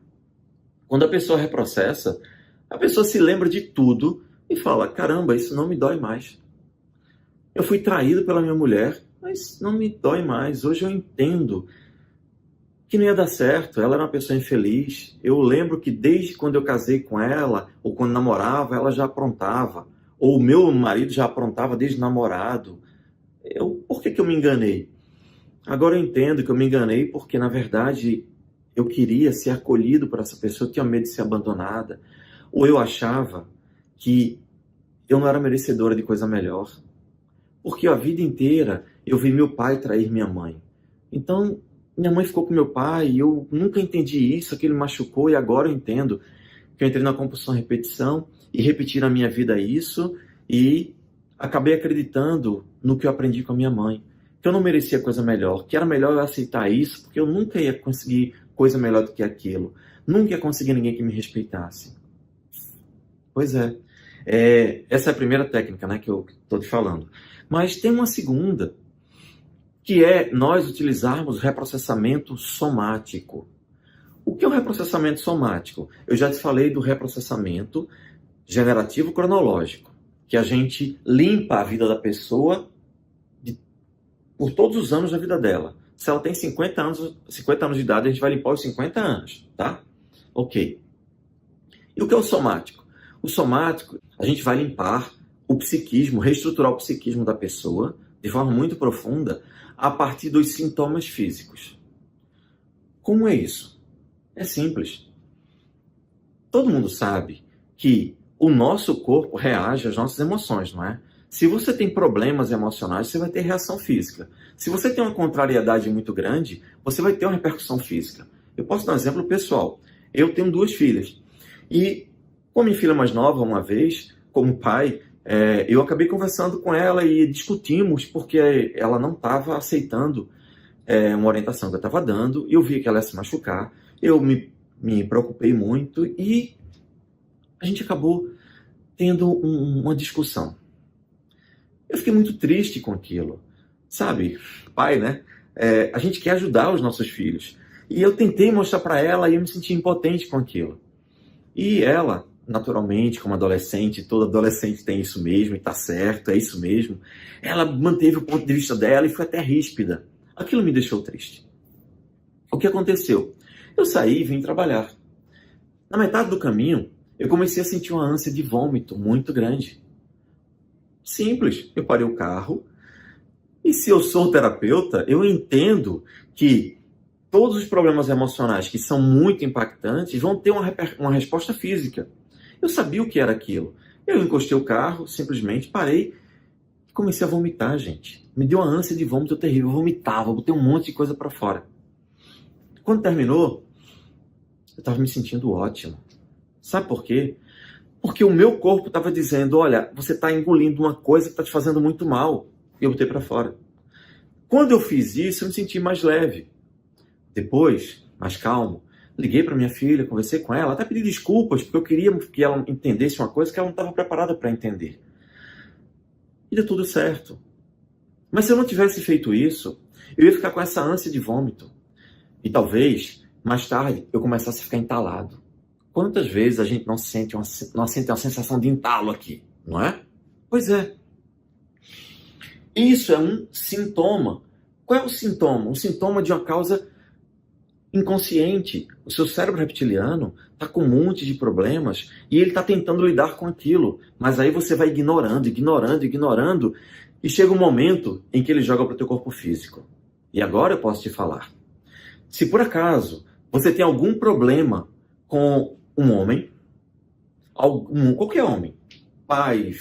Quando a pessoa reprocessa, a pessoa se lembra de tudo e fala, caramba, isso não me dói mais. Eu fui traído pela minha mulher, mas não me dói mais. Hoje eu entendo que não ia dar certo, ela era uma pessoa infeliz. Eu lembro que desde quando eu casei com ela, ou quando namorava, ela já aprontava. Ou o meu marido já aprontava desde namorado. Por que eu me enganei? Agora eu entendo que eu me enganei porque, na verdade, eu queria ser acolhido por essa pessoa, eu tinha medo de ser abandonada. Ou eu achava que eu não era merecedora de coisa melhor. Porque a vida inteira eu vi meu pai trair minha mãe. Então, minha mãe ficou com meu pai e eu nunca entendi isso, aquilo me machucou e agora eu entendo que eu entrei na compulsão repetição e repeti na minha vida isso e acabei acreditando no que eu aprendi com a minha mãe, que eu não merecia coisa melhor, que era melhor eu aceitar isso porque eu nunca ia conseguir coisa melhor do que aquilo, nunca ia conseguir ninguém que me respeitasse. Pois é, essa é a primeira técnica, né, que eu estou te falando. Mas tem uma segunda, que é nós utilizarmos o reprocessamento somático. O que é o reprocessamento somático? Eu já te falei do reprocessamento generativo cronológico, que a gente limpa a vida da pessoa por todos os anos da vida dela. Se ela tem 50 anos de idade, a gente vai limpar os 50 anos, tá? Ok. E o que é o somático? O somático, a gente vai limpar o psiquismo, reestruturar o psiquismo da pessoa de forma muito profunda a partir dos sintomas físicos. Como é isso? É simples. Todo mundo sabe que o nosso corpo reage às nossas emoções, não é? Se você tem problemas emocionais, você vai ter reação física. Se você tem uma contrariedade muito grande, você vai ter uma repercussão física. Eu posso dar um exemplo pessoal. Eu tenho 2 filhas. E com a minha filha mais nova, uma vez, como pai, eu acabei conversando com ela e discutimos porque ela não estava aceitando uma orientação que eu estava dando. Eu vi que ela ia se machucar. Eu me preocupei muito e a gente acabou tendo uma discussão. Eu fiquei muito triste com aquilo. Sabe, pai, né? A gente quer ajudar os nossos filhos. E eu tentei mostrar para ela e eu me senti impotente com aquilo. E ela, naturalmente, como adolescente, todo adolescente tem isso mesmo, e tá certo, é isso mesmo. Ela manteve o ponto de vista dela e foi até ríspida. Aquilo me deixou triste. O que aconteceu? Eu saí e vim trabalhar. Na metade do caminho, eu comecei a sentir uma ânsia de vômito muito grande. Simples, eu parei o carro. E se eu sou terapeuta, eu entendo que todos os problemas emocionais que são muito impactantes vão ter uma resposta física. Eu sabia o que era aquilo. Eu encostei o carro, simplesmente parei e comecei a vomitar, gente. Me deu uma ânsia de vômito terrível. Eu vomitava, botei um monte de coisa para fora. Quando terminou, eu estava me sentindo ótimo. Sabe por quê? Porque o meu corpo estava dizendo, olha, você está engolindo uma coisa que está te fazendo muito mal. E eu botei para fora. Quando eu fiz isso, eu me senti mais leve. Depois, mais calmo, liguei para minha filha, conversei com ela, até pedi desculpas, porque eu queria que ela entendesse uma coisa que ela não estava preparada para entender. E deu tudo certo. Mas se eu não tivesse feito isso, eu ia ficar com essa ânsia de vômito. E talvez, mais tarde, eu começasse a ficar entalado. Quantas vezes a gente não sente uma sensação de entalo aqui, não é? Pois é. Isso é um sintoma. Qual é o sintoma? Um sintoma de uma causa inconsciente. O seu cérebro reptiliano está com um monte de problemas e ele está tentando lidar com aquilo. Mas aí você vai ignorando e chega um momento em que ele joga para o teu corpo físico. E agora eu posso te falar. Se por acaso você tem algum problema com um homem, qualquer homem, pai,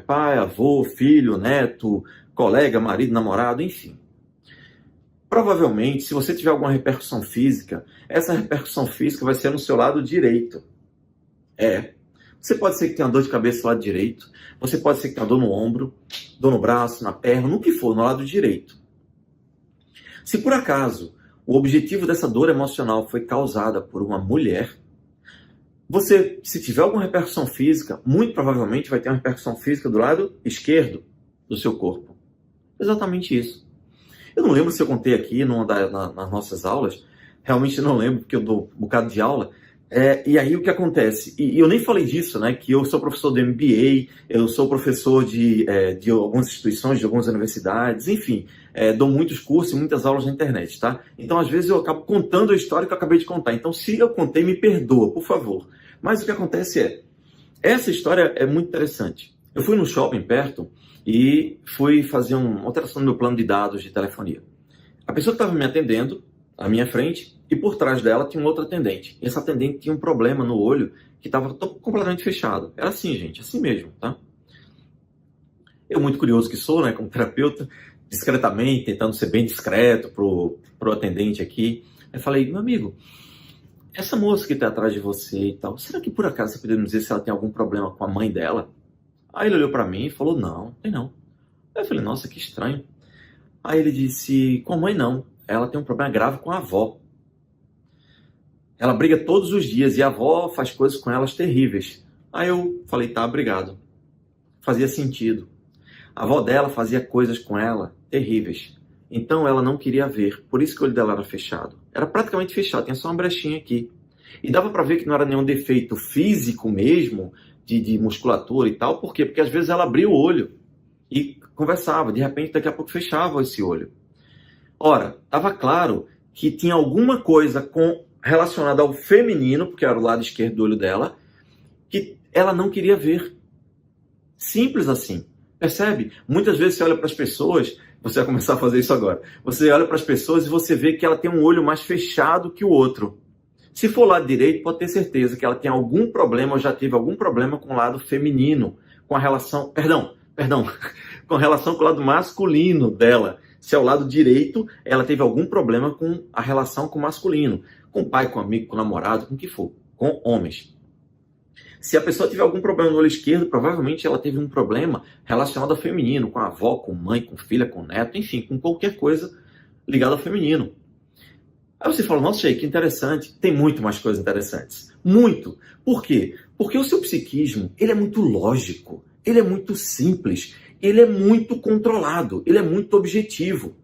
pai, avô, filho, neto, colega, marido, namorado, enfim. Provavelmente, se você tiver alguma repercussão física, essa repercussão física vai ser no seu lado direito. Você pode ser que tenha dor de cabeça no lado direito, você pode ser que tenha dor no ombro, dor no braço, na perna, no que for, no lado direito. Se por acaso o objetivo dessa dor emocional foi causada por uma mulher, você, se tiver alguma repercussão física, muito provavelmente vai ter uma repercussão física do lado esquerdo do seu corpo. Exatamente isso. Eu não lembro se eu contei aqui nas nossas aulas, realmente não lembro, porque eu dou um bocado de aula. E aí o que acontece? E eu nem falei disso, né? Que eu sou professor do MBA, eu sou professor de algumas instituições, de algumas universidades, enfim, dou muitos cursos e muitas aulas na internet, tá? Então, às vezes, eu acabo contando a história que eu acabei de contar. Então, se eu contei, me perdoa, por favor. Mas o que acontece essa história é muito interessante. Eu fui no shopping perto e fui fazer uma alteração no meu plano de dados de telefonia. A pessoa que estava me atendendo, à minha frente, e por trás dela tinha um outro atendente. E essa atendente tinha um problema no olho que estava completamente fechado. Era assim, gente, assim mesmo, tá? Eu, muito curioso que sou, né, como terapeuta, discretamente, tentando ser bem discreto pro atendente aqui, eu falei, meu amigo, essa moça que está atrás de você e tal, será que por acaso você poderia me dizer se ela tem algum problema com a mãe dela? Aí ele olhou para mim e falou, não, tem não. Aí eu falei, nossa, que estranho. Aí ele disse, com a mãe não, ela tem um problema grave com a avó. Ela briga todos os dias e a avó faz coisas com elas terríveis. Aí eu falei, tá, obrigado. Fazia sentido. A avó dela fazia coisas com ela terríveis. Então ela não queria ver. Por isso que o olho dela era fechado. Era praticamente fechado, tinha só uma brechinha aqui. E dava para ver que não era nenhum defeito físico mesmo, de musculatura e tal. Por quê? Porque às vezes ela abria o olho e conversava. De repente, daqui a pouco fechava esse olho. Ora, estava claro que tinha alguma coisa relacionada ao feminino, porque era o lado esquerdo do olho dela, que ela não queria ver. Simples assim. Percebe? Muitas vezes você olha para as pessoas, você vai começar a fazer isso agora, você olha para as pessoas e você vê que ela tem um olho mais fechado que o outro. Se for o lado direito, pode ter certeza que ela tem algum problema ou já teve algum problema com o lado feminino, com a relação, perdão, com relação com o lado masculino dela. Se é o lado direito, ela teve algum problema com a relação com o masculino, com o pai, com o amigo, com o namorado, com o que for, com homens. Se a pessoa tiver algum problema no olho esquerdo, provavelmente ela teve um problema relacionado ao feminino, com a avó, com mãe, com filha, com neto, enfim, com qualquer coisa ligada ao feminino. Aí você fala, nossa, Sheik, que interessante. Tem muito mais coisas interessantes. Muito. Por quê? Porque o seu psiquismo, ele é muito lógico, ele é muito simples, ele é muito controlado, ele é muito objetivo.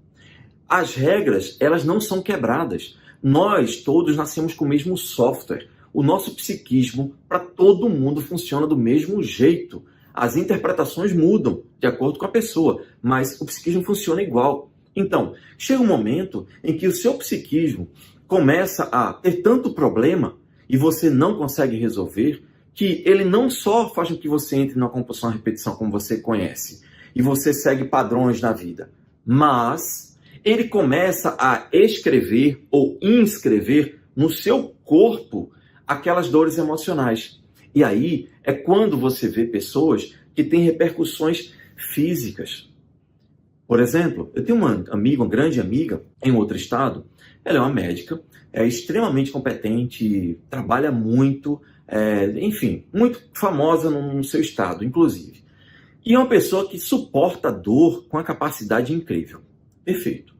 As regras, elas não são quebradas. Nós todos nascemos com o mesmo software. O nosso psiquismo, para todo mundo, funciona do mesmo jeito. As interpretações mudam de acordo com a pessoa, mas o psiquismo funciona igual. Então, chega um momento em que o seu psiquismo começa a ter tanto problema e você não consegue resolver, que ele não só faz com que você entre numa compulsão à repetição como você conhece, e você segue padrões na vida, mas ele começa a escrever ou inscrever no seu corpo aquelas dores emocionais. E aí é quando você vê pessoas que têm repercussões físicas. Por exemplo, eu tenho uma amiga, uma grande amiga, em outro estado. Ela é uma médica, é extremamente competente, trabalha muito, enfim, muito famosa no seu estado, inclusive. E é uma pessoa que suporta a dor com uma capacidade incrível. Perfeito.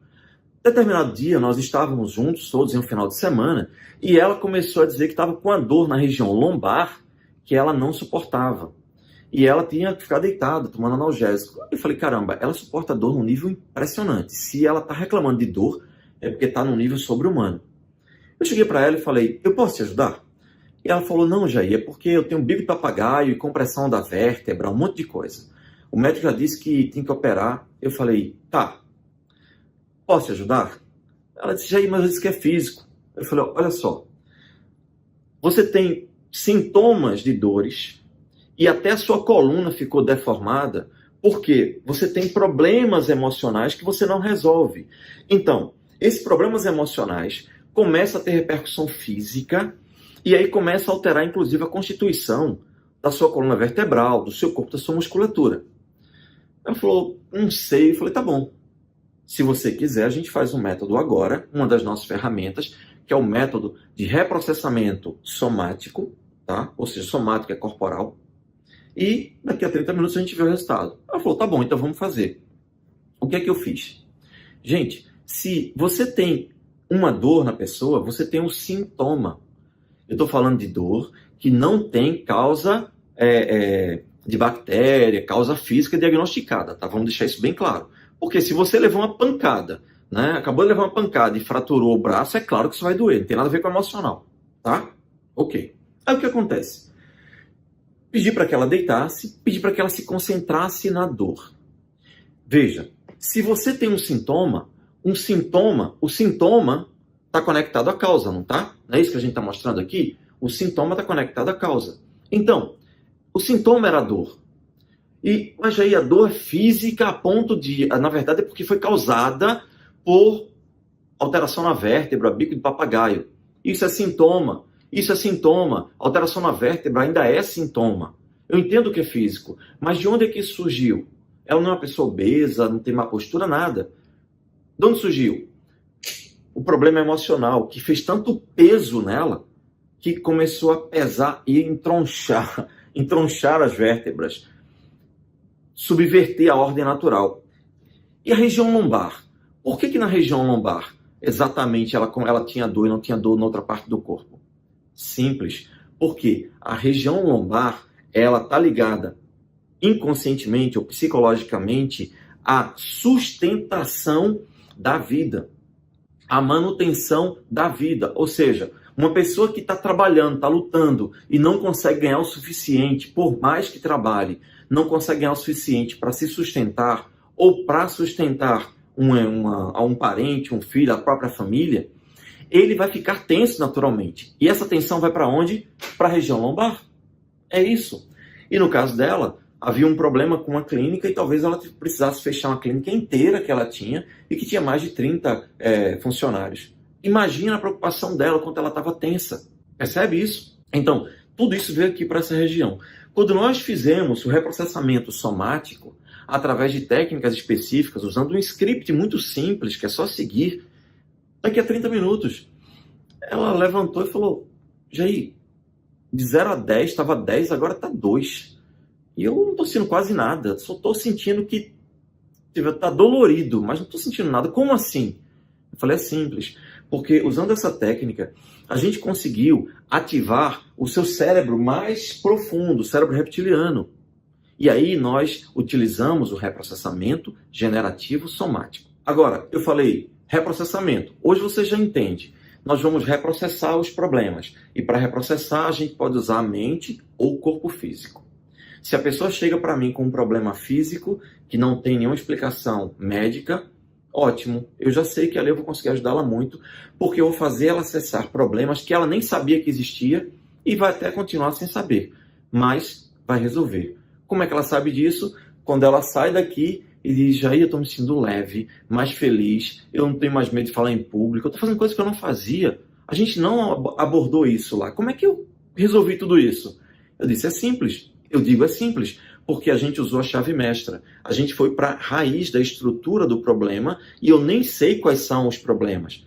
Determinado dia, nós estávamos juntos, todos em um final de semana, e ela começou a dizer que estava com a dor na região lombar que ela não suportava. E ela tinha que ficar deitada, tomando analgésico. Eu falei, caramba, ela suporta dor num nível impressionante. Se ela está reclamando de dor, é porque está num nível sobre-humano. Eu cheguei para ela e falei, eu posso te ajudar? E ela falou, não, Jair, é porque eu tenho bico de papagaio e compressão da vértebra, um monte de coisa. O médico já disse que tem que operar. Eu falei, tá, posso te ajudar? Ela disse, Jair, mas eu disse que é físico. Eu falei, olha só, você tem sintomas de dores e até a sua coluna ficou deformada porque você tem problemas emocionais que você não resolve. Então, esses problemas emocionais começam a ter repercussão física e aí começa a alterar, inclusive, a constituição da sua coluna vertebral, do seu corpo, da sua musculatura. Ela falou, não sei. Eu falei, tá bom. Se você quiser, a gente faz um método agora, uma das nossas ferramentas, que é o método de reprocessamento somático, tá? Ou seja, somático é corporal. E daqui a 30 minutos a gente vê o resultado. Ela falou, tá bom, então vamos fazer. O que é que eu fiz? Gente, se você tem uma dor na pessoa, você tem um sintoma. Eu estou falando de dor que não tem causa de bactéria, causa física diagnosticada, tá? Vamos deixar isso bem claro. Porque se você levou uma pancada, né? Acabou de levar uma pancada e fraturou o braço, é claro que isso vai doer, não tem nada a ver com o emocional, tá? Ok. Aí o que acontece? Pedi para que ela deitasse, pedi para que ela se concentrasse na dor. Veja, se você tem um sintoma, o sintoma está conectado à causa, não tá? Não é isso que a gente está mostrando aqui? O sintoma está conectado à causa. Então, o sintoma era a dor. Mas aí a dor é física a ponto de, na verdade, é porque foi causada por alteração na vértebra, bico de papagaio. Isso é sintoma. Isso é sintoma. Alteração na vértebra ainda é sintoma. Eu entendo que é físico, mas de onde é que isso surgiu? Ela não é uma pessoa obesa, não tem má postura, nada. De onde surgiu? O problema emocional, que fez tanto peso nela, que começou a pesar e entronchar as vértebras, subverter a ordem natural. E a região lombar? Por que na região lombar, exatamente, ela tinha dor e não tinha dor na outra parte do corpo? Simples, porque a região lombar, ela está ligada inconscientemente ou psicologicamente à sustentação da vida, à manutenção da vida. Ou seja, uma pessoa que está trabalhando, está lutando e não consegue ganhar o suficiente, por mais que trabalhe, não consegue ganhar o suficiente para se sustentar ou para sustentar um parente, um filho, a própria família, ele vai ficar tenso naturalmente. E essa tensão vai para onde? Para a região lombar. É isso. E no caso dela, havia um problema com a clínica e talvez ela precisasse fechar uma clínica inteira que ela tinha e que tinha mais de 30 funcionários. Imagina a preocupação dela quando ela estava tensa. Percebe isso? Então, tudo isso veio aqui para essa região. Quando nós fizemos o reprocessamento somático, através de técnicas específicas, usando um script muito simples, que é só seguir, daqui a 30 minutos, ela levantou e falou, Jair, de 0 a 10, estava 10, agora está 2. E eu não estou sentindo quase nada, só estou sentindo que está dolorido, mas não estou sentindo nada. Como assim? Eu falei, é simples, porque usando essa técnica, a gente conseguiu ativar o seu cérebro mais profundo, o cérebro reptiliano. E aí nós utilizamos o reprocessamento generativo somático. Agora, eu falei reprocessamento. Hoje você já entende. Nós vamos reprocessar os problemas. E para reprocessar, a gente pode usar a mente ou o corpo físico. Se a pessoa chega para mim com um problema físico, que não tem nenhuma explicação médica, ótimo. Eu já sei que ali eu vou conseguir ajudá-la muito, porque eu vou fazer ela acessar problemas que ela nem sabia que existia e vai até continuar sem saber. Mas vai resolver. Como é que ela sabe disso? Quando ela sai daqui e diz, Jair, eu estou me sentindo leve, mais feliz, eu não tenho mais medo de falar em público, eu estou fazendo coisas que eu não fazia. A gente não abordou isso lá. Como é que eu resolvi tudo isso? Eu disse, é simples. Eu digo, é simples, porque a gente usou a chave mestra. A gente foi para a raiz da estrutura do problema e eu nem sei quais são os problemas.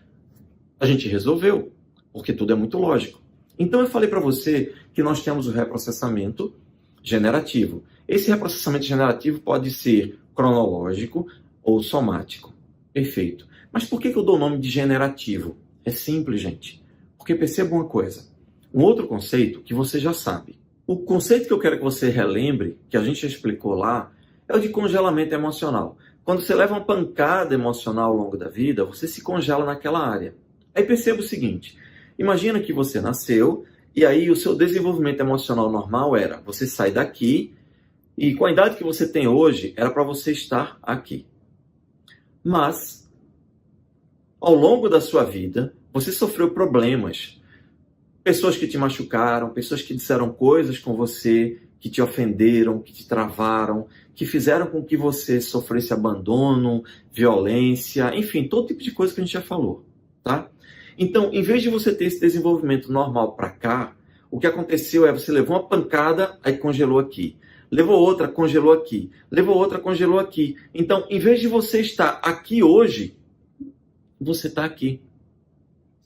A gente resolveu, porque tudo é muito lógico. Então eu falei para você que nós temos o reprocessamento generativo. Esse reprocessamento generativo pode ser cronológico ou somático. Perfeito. Mas por que eu dou o nome de generativo? É simples, gente. Porque perceba uma coisa. Um outro conceito que você já sabe. O conceito que eu quero que você relembre, que a gente já explicou lá, é o de congelamento emocional. Quando você leva uma pancada emocional ao longo da vida, você se congela naquela área. Aí perceba o seguinte. Imagina que você nasceu e aí o seu desenvolvimento emocional normal era você sai daqui e com a idade que você tem hoje, era para você estar aqui. Mas, ao longo da sua vida, você sofreu problemas. Pessoas que te machucaram, pessoas que disseram coisas com você, que te ofenderam, que te travaram, que fizeram com que você sofresse abandono, violência, enfim, todo tipo de coisa que a gente já falou, tá? Então, em vez de você ter esse desenvolvimento normal para cá, o que aconteceu é você levou uma pancada, aí congelou aqui. Levou outra, congelou aqui. Levou outra, congelou aqui. Então, em vez de você estar aqui hoje, você está aqui,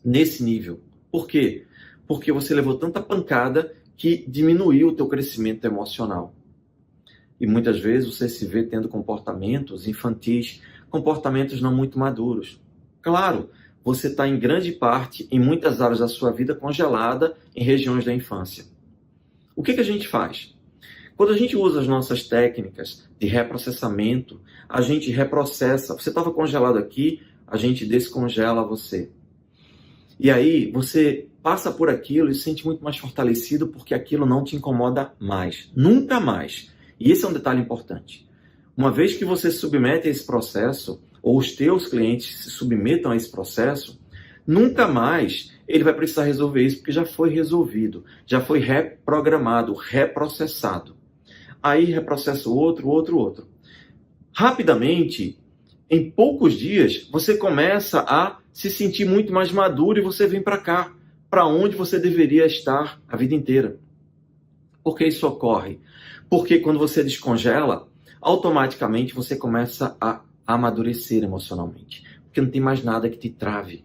nesse nível. Por quê? Porque você levou tanta pancada que diminuiu o teu crescimento emocional. E muitas vezes você se vê tendo comportamentos infantis, comportamentos não muito maduros. Claro, você está em grande parte, em muitas áreas da sua vida, congelada em regiões da infância. O que a gente faz? Quando a gente usa as nossas técnicas de reprocessamento, a gente reprocessa. Você estava congelado aqui, a gente descongela você. E aí você passa por aquilo e se sente muito mais fortalecido porque aquilo não te incomoda mais. Nunca mais. E esse é um detalhe importante. Uma vez que você se submete a esse processo, ou os teus clientes se submetam a esse processo, nunca mais ele vai precisar resolver isso porque já foi resolvido, já foi reprogramado, reprocessado. Aí reprocessa o outro. Rapidamente, em poucos dias, você começa a se sentir muito mais maduro e você vem para cá, para onde você deveria estar a vida inteira. Por que isso ocorre? Porque quando você descongela, automaticamente você começa a amadurecer emocionalmente, porque não tem mais nada que te trave.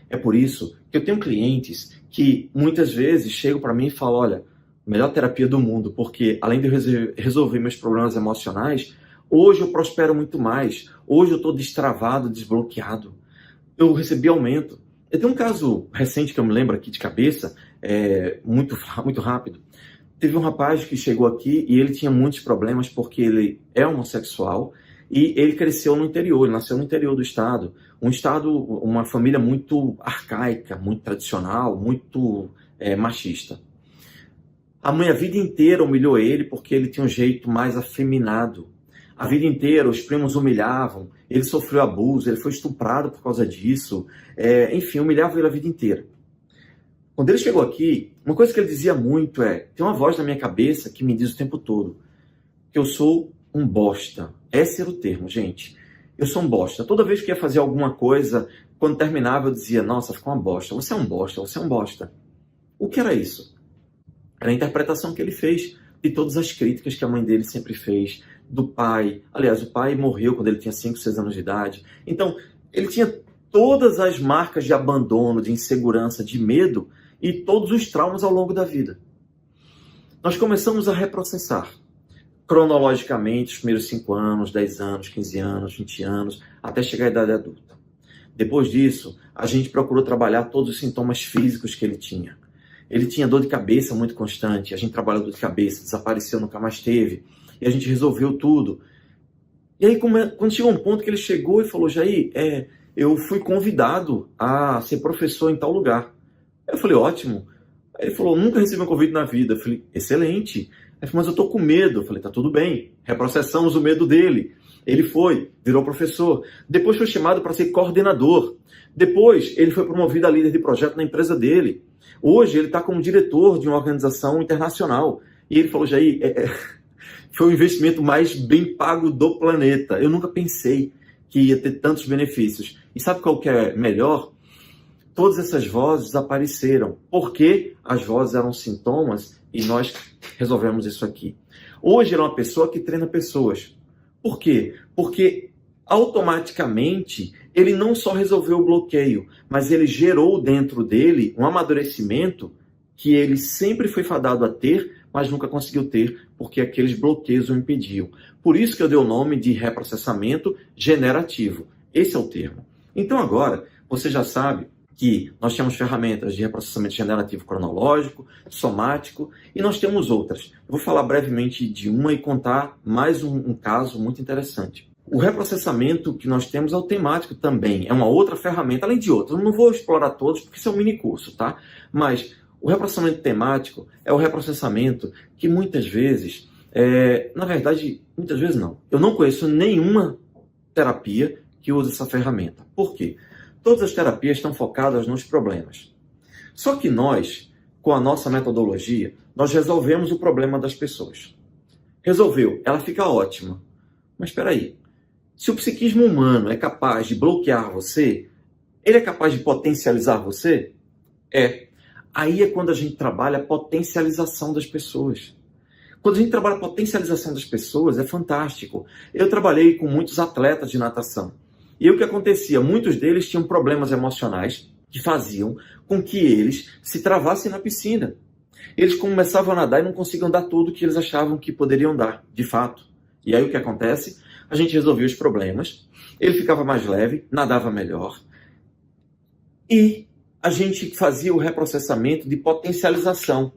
É por isso que eu tenho clientes que muitas vezes chegam para mim e falam, olha, melhor terapia do mundo, porque além de eu resolver meus problemas emocionais, hoje eu prospero muito mais, hoje eu estou destravado, desbloqueado, eu recebi aumento. Eu tenho um caso recente que eu me lembro aqui de cabeça, muito rápido. Teve um rapaz que chegou aqui e ele tinha muitos problemas porque ele é homossexual e ele cresceu no interior, ele nasceu no interior do estado, uma família muito arcaica, muito tradicional, muito machista. A mãe a vida inteira humilhou ele porque ele tinha um jeito mais afeminado. A vida inteira os primos humilhavam, ele sofreu abuso, ele foi estuprado por causa disso, enfim, humilhavam ele a vida inteira. Quando ele chegou aqui, uma coisa que ele dizia muito tem uma voz na minha cabeça que me diz o tempo todo que eu sou um bosta. Esse era o termo, gente. eu sou um bosta. Toda vez que ia fazer alguma coisa, quando terminava eu dizia, nossa, ficou uma bosta, você é um bosta, você é um bosta. O que era isso? Era a interpretação que ele fez de todas as críticas que a mãe dele sempre fez, do pai. Aliás, o pai morreu quando ele tinha 5, 6 anos de idade. Então, ele tinha todas as marcas de abandono, de insegurança, de medo e todos os traumas ao longo da vida. Nós começamos a reprocessar cronologicamente os primeiros 5 anos, 10 anos, 15 anos, 20 anos, até chegar à idade adulta. Depois disso, a gente procurou trabalhar todos os sintomas físicos que ele tinha. Ele tinha dor de cabeça muito constante, a gente trabalhou dor de cabeça, desapareceu, nunca mais teve, e a gente resolveu tudo. E aí, quando chegou um ponto que ele chegou e falou, Jair, eu fui convidado a ser professor em tal lugar. Eu falei, ótimo. Aí ele falou, nunca recebi um convite na vida. Eu falei, excelente. Ele falou, mas eu tô com medo. Eu falei, tá tudo bem, reprocessamos o medo dele. Ele foi, virou professor. Depois foi chamado para ser coordenador. Depois ele foi promovido a líder de projeto na empresa dele. Hoje ele está como diretor de uma organização internacional. E ele falou, Jair, foi o investimento mais bem pago do planeta. Eu nunca pensei que ia ter tantos benefícios. E sabe qual que é melhor? Todas essas vozes apareceram, porque as vozes eram sintomas e nós resolvemos isso aqui. Hoje ele é uma pessoa que treina pessoas. Por quê? Porque automaticamente ele não só resolveu o bloqueio, mas ele gerou dentro dele um amadurecimento que ele sempre foi fadado a ter, mas nunca conseguiu ter, porque aqueles bloqueios o impediam. Por isso que eu dei o nome de reprocessamento generativo. Esse é o termo. Então agora, você já sabe que nós temos ferramentas de reprocessamento generativo cronológico, somático, e nós temos outras. Eu vou falar brevemente de uma e contar mais um caso muito interessante. O reprocessamento que nós temos é o temático também, é uma outra ferramenta, além de outras. Eu não vou explorar todos, porque isso é um mini curso, tá? Mas o reprocessamento temático é o reprocessamento que muitas vezes, na verdade, muitas vezes não. Eu não conheço nenhuma terapia que use essa ferramenta. Por quê? Todas as terapias estão focadas nos problemas. Só que nós, com a nossa metodologia, nós resolvemos o problema das pessoas. Resolveu, ela fica ótima. Mas espera aí, se o psiquismo humano é capaz de bloquear você, ele é capaz de potencializar você? É. Aí é quando a gente trabalha a potencialização das pessoas. Quando a gente trabalha a potencialização das pessoas, é fantástico. Eu trabalhei com muitos atletas de natação. E o que acontecia? Muitos deles tinham problemas emocionais que faziam com que eles se travassem na piscina. Eles começavam a nadar e não conseguiam dar tudo que eles achavam que poderiam dar, de fato. E aí o que acontece? A gente resolvia os problemas, ele ficava mais leve, nadava melhor. E a gente fazia o reprocessamento de potencialização.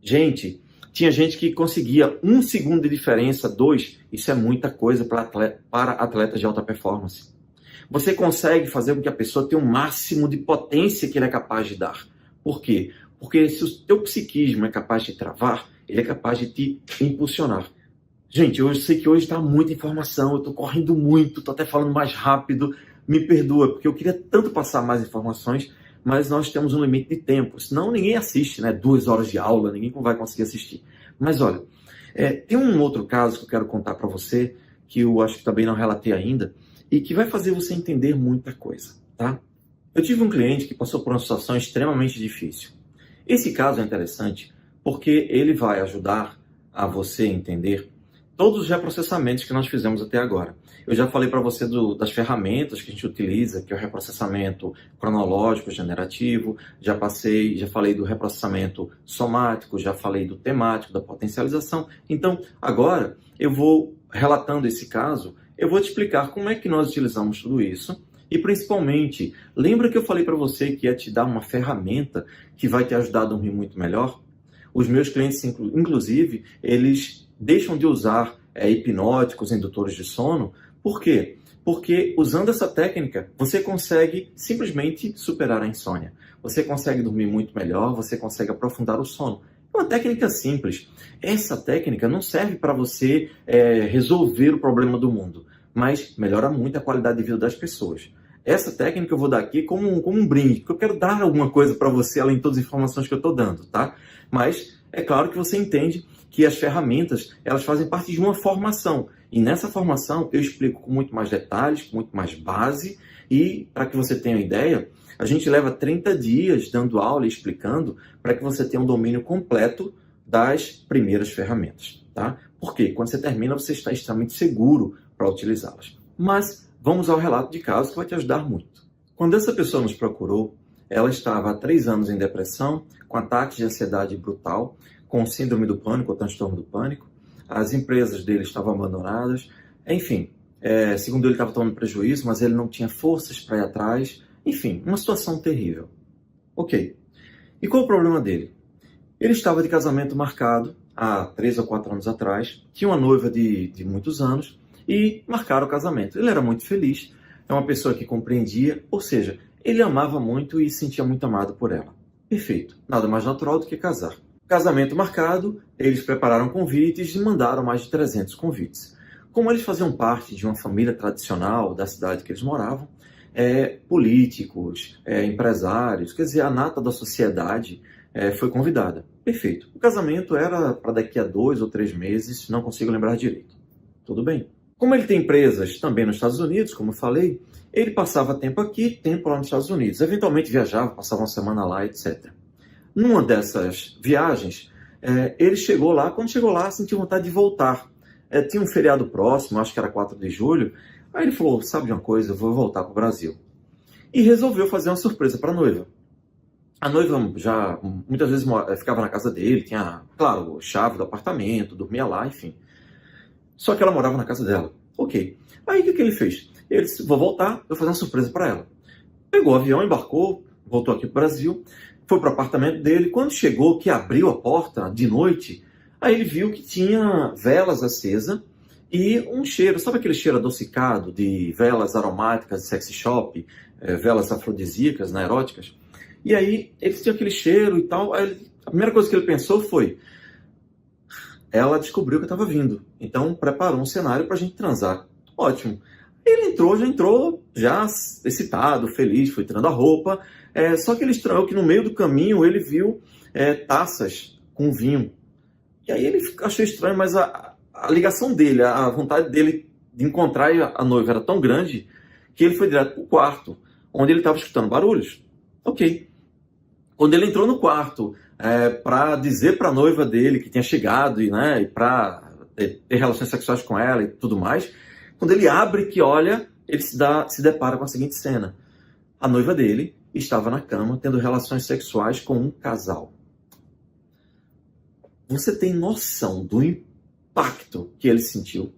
Gente, tinha gente que conseguia 1 segundo de diferença, 2. Isso é muita coisa para atletas de alta performance. Você consegue fazer com que a pessoa tenha o máximo de potência que ele é capaz de dar. Por quê? Porque se o teu psiquismo é capaz de travar, ele é capaz de te impulsionar. Gente, eu sei que hoje está muita informação, eu estou correndo muito, estou até falando mais rápido, me perdoa, porque eu queria tanto passar mais informações, mas nós temos um limite de tempo, senão ninguém assiste, né? 2 horas de aula, ninguém vai conseguir assistir. Mas olha, tem um outro caso que eu quero contar para você, que eu acho que também não relatei ainda, e que vai fazer você entender muita coisa, tá? Eu tive um cliente que passou por uma situação extremamente difícil. Esse caso é interessante porque ele vai ajudar a você entender todos os reprocessamentos que nós fizemos até agora. Eu já falei para você das ferramentas que a gente utiliza, que é o reprocessamento cronológico generativo, já falei do reprocessamento somático, já falei do temático, da potencialização. Então, agora eu vou, relatando esse caso, eu vou te explicar como é que nós utilizamos tudo isso e, principalmente, lembra que eu falei para você que ia te dar uma ferramenta que vai te ajudar a dormir muito melhor? Os meus clientes, inclusive, eles deixam de usar hipnóticos, indutores de sono. Por quê? Porque usando essa técnica, você consegue simplesmente superar a insônia. Você consegue dormir muito melhor, você consegue aprofundar o sono. É uma técnica simples. Essa técnica não serve para você resolver o problema do mundo, mas melhora muito a qualidade de vida das pessoas. Essa técnica eu vou dar aqui como um brinde, porque eu quero dar alguma coisa para você, além de todas as informações que eu estou dando, tá? Mas é claro que você entende que as ferramentas, elas fazem parte de uma formação. E nessa formação eu explico com muito mais detalhes, com muito mais base. E, para que você tenha uma ideia, a gente leva 30 dias dando aula e explicando para que você tenha um domínio completo das primeiras ferramentas. Tá? Porque quando você termina, você está extremamente seguro para utilizá-las. Mas vamos ao relato de caso que vai te ajudar muito. Quando essa pessoa nos procurou, ela estava há 3 anos em depressão, com ataques de ansiedade brutal, com síndrome do pânico ou transtorno do pânico. As empresas dele estavam abandonadas. Enfim, segundo ele, estava tomando prejuízo, mas ele não tinha forças para ir atrás. Enfim, uma situação terrível. Ok. E qual o problema dele? Ele estava de casamento marcado há 3 ou 4 anos atrás, tinha uma noiva de muitos anos e marcaram o casamento. Ele era muito feliz, é uma pessoa que compreendia, ou seja, ele amava muito e se sentia muito amado por ela. Perfeito. Nada mais natural do que casar. Casamento marcado, eles prepararam convites e mandaram mais de 300 convites. Como eles faziam parte de uma família tradicional da cidade que eles moravam, políticos, empresários, quer dizer, a nata da sociedade foi convidada. Perfeito. O casamento era para daqui a 2 ou 3 meses, não consigo lembrar direito. Tudo bem. Como ele tem empresas também nos Estados Unidos, como eu falei, ele passava tempo aqui, tempo lá nos Estados Unidos. Eventualmente viajava, passava uma semana lá, etc. Numa dessas viagens, ele chegou lá, quando chegou lá, sentiu vontade de voltar. Tinha um feriado próximo, acho que era 4 de julho, aí ele falou, sabe de uma coisa, eu vou voltar para o Brasil. E resolveu fazer uma surpresa para a noiva. A noiva já muitas vezes ficava na casa dele, tinha, claro, chave do apartamento, dormia lá, enfim. Só que ela morava na casa dela. Ok. Aí o que ele fez? Ele disse, vou voltar, eu vou fazer uma surpresa para ela. Pegou o avião, embarcou, voltou aqui para o Brasil, foi para o apartamento dele. Quando chegou, que abriu a porta de noite, aí ele viu que tinha velas acesas e um cheiro, sabe aquele cheiro adocicado de velas aromáticas de sexy shop, velas afrodisíacas, né, eróticas? E aí ele tinha aquele cheiro e tal. Aí, a primeira coisa que ele pensou foi, ela descobriu que eu estava vindo, então preparou um cenário para a gente transar. Ótimo. Ele já entrou já excitado, feliz, foi tirando a roupa. Só que ele estranhou que no meio do caminho ele viu taças com vinho. E aí ele achou estranho, mas a ligação dele, a vontade dele de encontrar a noiva era tão grande que ele foi direto para o quarto, onde ele estava escutando barulhos. Ok. Quando ele entrou no quarto para dizer para a noiva dele que tinha chegado e para ter relações sexuais com ela e tudo mais, quando ele abre que olha, ele se depara com a seguinte cena. A noiva dele estava na cama tendo relações sexuais com um casal. Você tem noção do impacto que ele sentiu?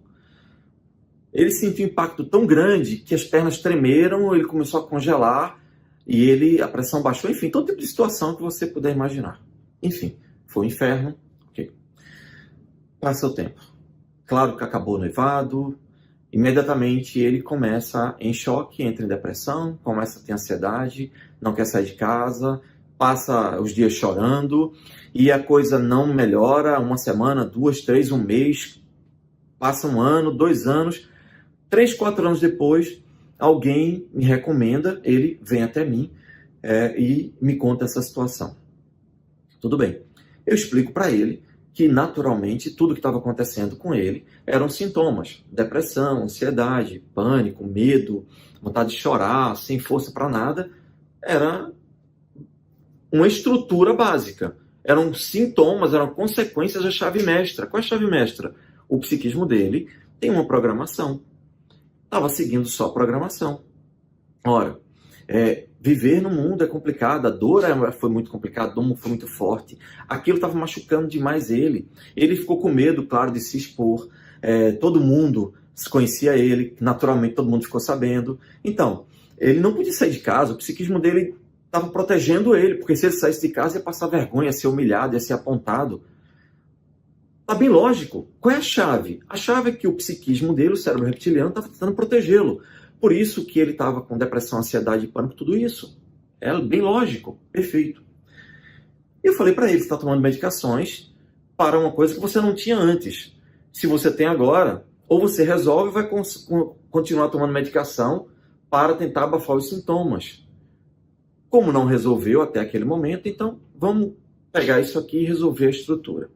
Ele sentiu um impacto tão grande que as pernas tremeram, ele começou a congelar e a pressão baixou, enfim, todo tipo de situação que você puder imaginar. Enfim, foi um inferno. Okay. Passa o tempo. Claro que acabou o noivado, imediatamente ele começa em choque, entra em depressão, começa a ter ansiedade, não quer sair de casa, passa os dias chorando e a coisa não melhora, 1 semana, 2, 3, 1 mês, passa 1 ano, 2 anos, 3, 4 anos depois, alguém me recomenda, ele vem até mim e me conta essa situação. Tudo bem. Eu explico para ele que, naturalmente, tudo que estava acontecendo com ele eram sintomas. Depressão, ansiedade, pânico, medo, vontade de chorar, sem força para nada. Era uma estrutura básica. Eram sintomas, eram consequências da chave mestra. Qual é a chave mestra? O psiquismo dele tem uma programação. Estava seguindo só a programação. Ora, viver no mundo é complicado, a dor foi muito complicada, a dor foi muito forte. Aquilo estava machucando demais ele. Ele ficou com medo, claro, de se expor. Todo mundo conhecia ele, naturalmente todo mundo ficou sabendo. Então, ele não podia sair de casa, o psiquismo dele estava protegendo ele, porque se ele saísse de casa ia passar vergonha, ia ser humilhado, ia ser apontado. Tá bem lógico. Qual é a chave? A chave é que o psiquismo dele, o cérebro reptiliano, estava tentando protegê-lo. Por isso que ele estava com depressão, ansiedade e pânico, tudo isso. É bem lógico. Perfeito. E eu falei para ele, você está tomando medicações para uma coisa que você não tinha antes. Se você tem agora, ou você resolve ou vai continuar tomando medicação para tentar abafar os sintomas. Como não resolveu até aquele momento, então vamos pegar isso aqui e resolver a estrutura.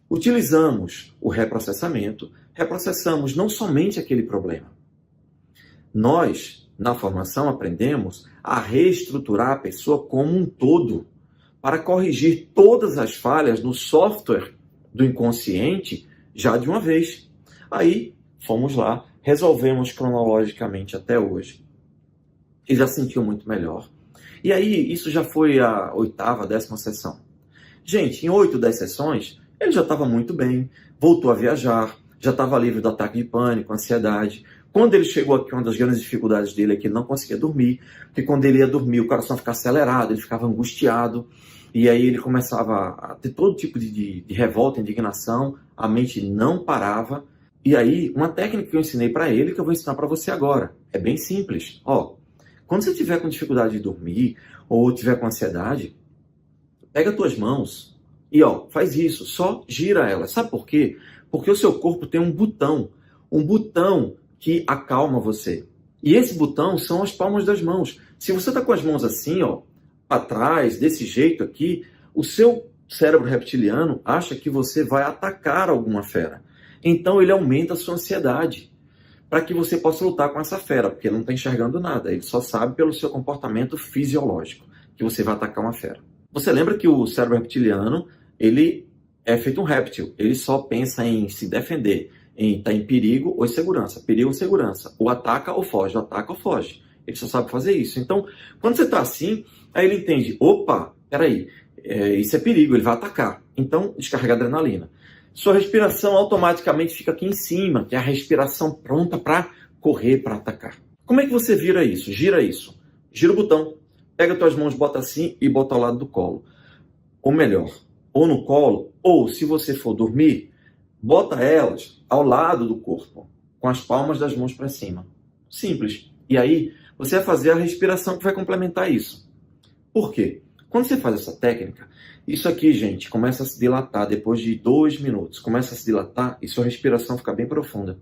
Utilizamos o reprocessamento, reprocessamos não somente aquele problema. Nós, na formação, aprendemos a reestruturar a pessoa como um todo, para corrigir todas as falhas no software do inconsciente já de uma vez. Aí, fomos lá, resolvemos cronologicamente até hoje. Ele já sentiu muito melhor. E aí, isso já foi a 8ª, 10ª sessão. Gente, em 8, 10 sessões, ele já estava muito bem, voltou a viajar, já estava livre do ataque de pânico, ansiedade. Quando ele chegou aqui, uma das grandes dificuldades dele é que ele não conseguia dormir, porque quando ele ia dormir, o coração ficava acelerado, ele ficava angustiado, e aí ele começava a ter todo tipo de revolta, indignação, a mente não parava. E aí, uma técnica que eu ensinei para ele, que eu vou ensinar para você agora, é bem simples. Ó, quando você estiver com dificuldade de dormir, ou estiver com ansiedade, pega as tuas mãos e faz isso, só gira elas. Sabe por quê? Porque o seu corpo tem um botão que acalma você. E esse botão são as palmas das mãos. Se você está com as mãos assim, para trás, desse jeito aqui, o seu cérebro reptiliano acha que você vai atacar alguma fera. Então ele aumenta a sua ansiedade para que você possa lutar com essa fera, porque ele não está enxergando nada. Ele só sabe pelo seu comportamento fisiológico que você vai atacar uma fera. Você lembra que o cérebro reptiliano, ele é feito um réptil. Ele só pensa em se defender, em estar em perigo ou em segurança. Perigo ou segurança. Ou ataca ou foge, ou ataca ou foge. Ele só sabe fazer isso. Então, quando você está assim, aí ele entende, opa, peraí, isso é perigo, ele vai atacar. Então, descarrega adrenalina. Sua respiração automaticamente fica aqui em cima, que é a respiração pronta para correr, para atacar. Como é que você vira isso? Gira isso. Gira o botão. Pega tuas mãos, bota assim e bota ao lado do colo. Ou melhor, ou no colo, ou se você for dormir, bota elas ao lado do corpo, com as palmas das mãos para cima. Simples. E aí, você vai fazer a respiração que vai complementar isso. Por quê? Quando você faz essa técnica, isso aqui, gente, começa a se dilatar depois de 2 minutos. Começa a se dilatar e sua respiração fica bem profunda.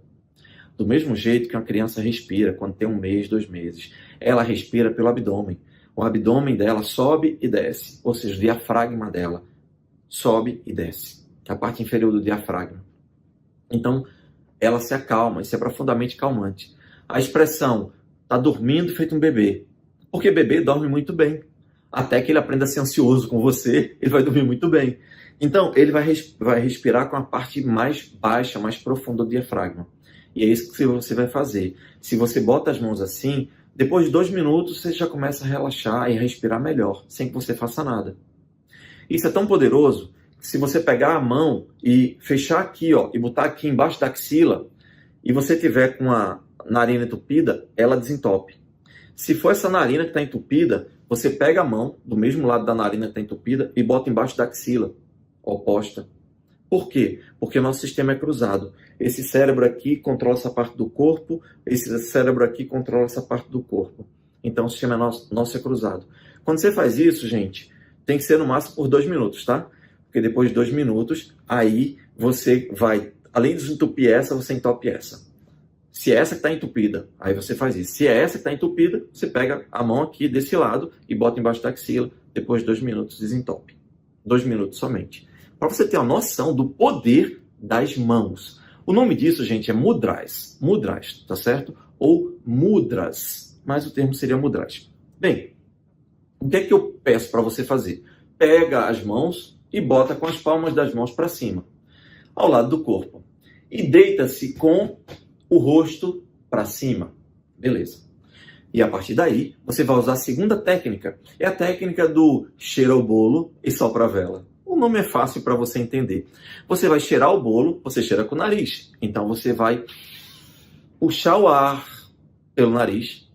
Do mesmo jeito que uma criança respira quando tem 1 mês, 2 meses. Ela respira pelo abdômen. O abdômen dela sobe e desce. Ou seja, o diafragma dela sobe e desce. A parte inferior do diafragma. Então, ela se acalma. Isso é profundamente calmante. A expressão está dormindo feito um bebê. Porque bebê dorme muito bem. Até que ele aprenda a ser ansioso com você, ele vai dormir muito bem. Então, ele vai respirar com a parte mais baixa, mais profunda do diafragma. E é isso que você vai fazer. Se você bota as mãos assim, depois de 2 minutos, você já começa a relaxar e a respirar melhor, sem que você faça nada. Isso é tão poderoso que se você pegar a mão e fechar aqui, e botar aqui embaixo da axila, e você tiver com a narina entupida, ela desentope. Se for essa narina que está entupida, você pega a mão do mesmo lado da narina que está entupida e bota embaixo da axila oposta. Por quê? Porque o nosso sistema é cruzado. Esse cérebro aqui controla essa parte do corpo, esse cérebro aqui controla essa parte do corpo. Então o sistema nosso é cruzado. Quando você faz isso, gente, tem que ser no máximo por 2 minutos, tá? Porque depois de 2 minutos, aí você vai, além de desentupir essa, você entope essa. Se é essa que está entupida, aí você faz isso. Se é essa que está entupida, você pega a mão aqui desse lado e bota embaixo da axila. Depois de 2 minutos, desentope. 2 minutos somente. Para você ter uma noção do poder das mãos. O nome disso, gente, é mudras. Mudras, tá certo? Ou mudras. Mas o termo seria mudras. Bem, o que é que eu peço para você fazer? Pega as mãos e bota com as palmas das mãos para cima, ao lado do corpo. E deita-se com o rosto para cima. Beleza. E a partir daí, você vai usar a segunda técnica. É a técnica do cheira o bolo e sopra a vela. O nome é fácil para você entender. Você vai cheirar o bolo, você cheira com o nariz. Então você vai puxar o ar pelo nariz,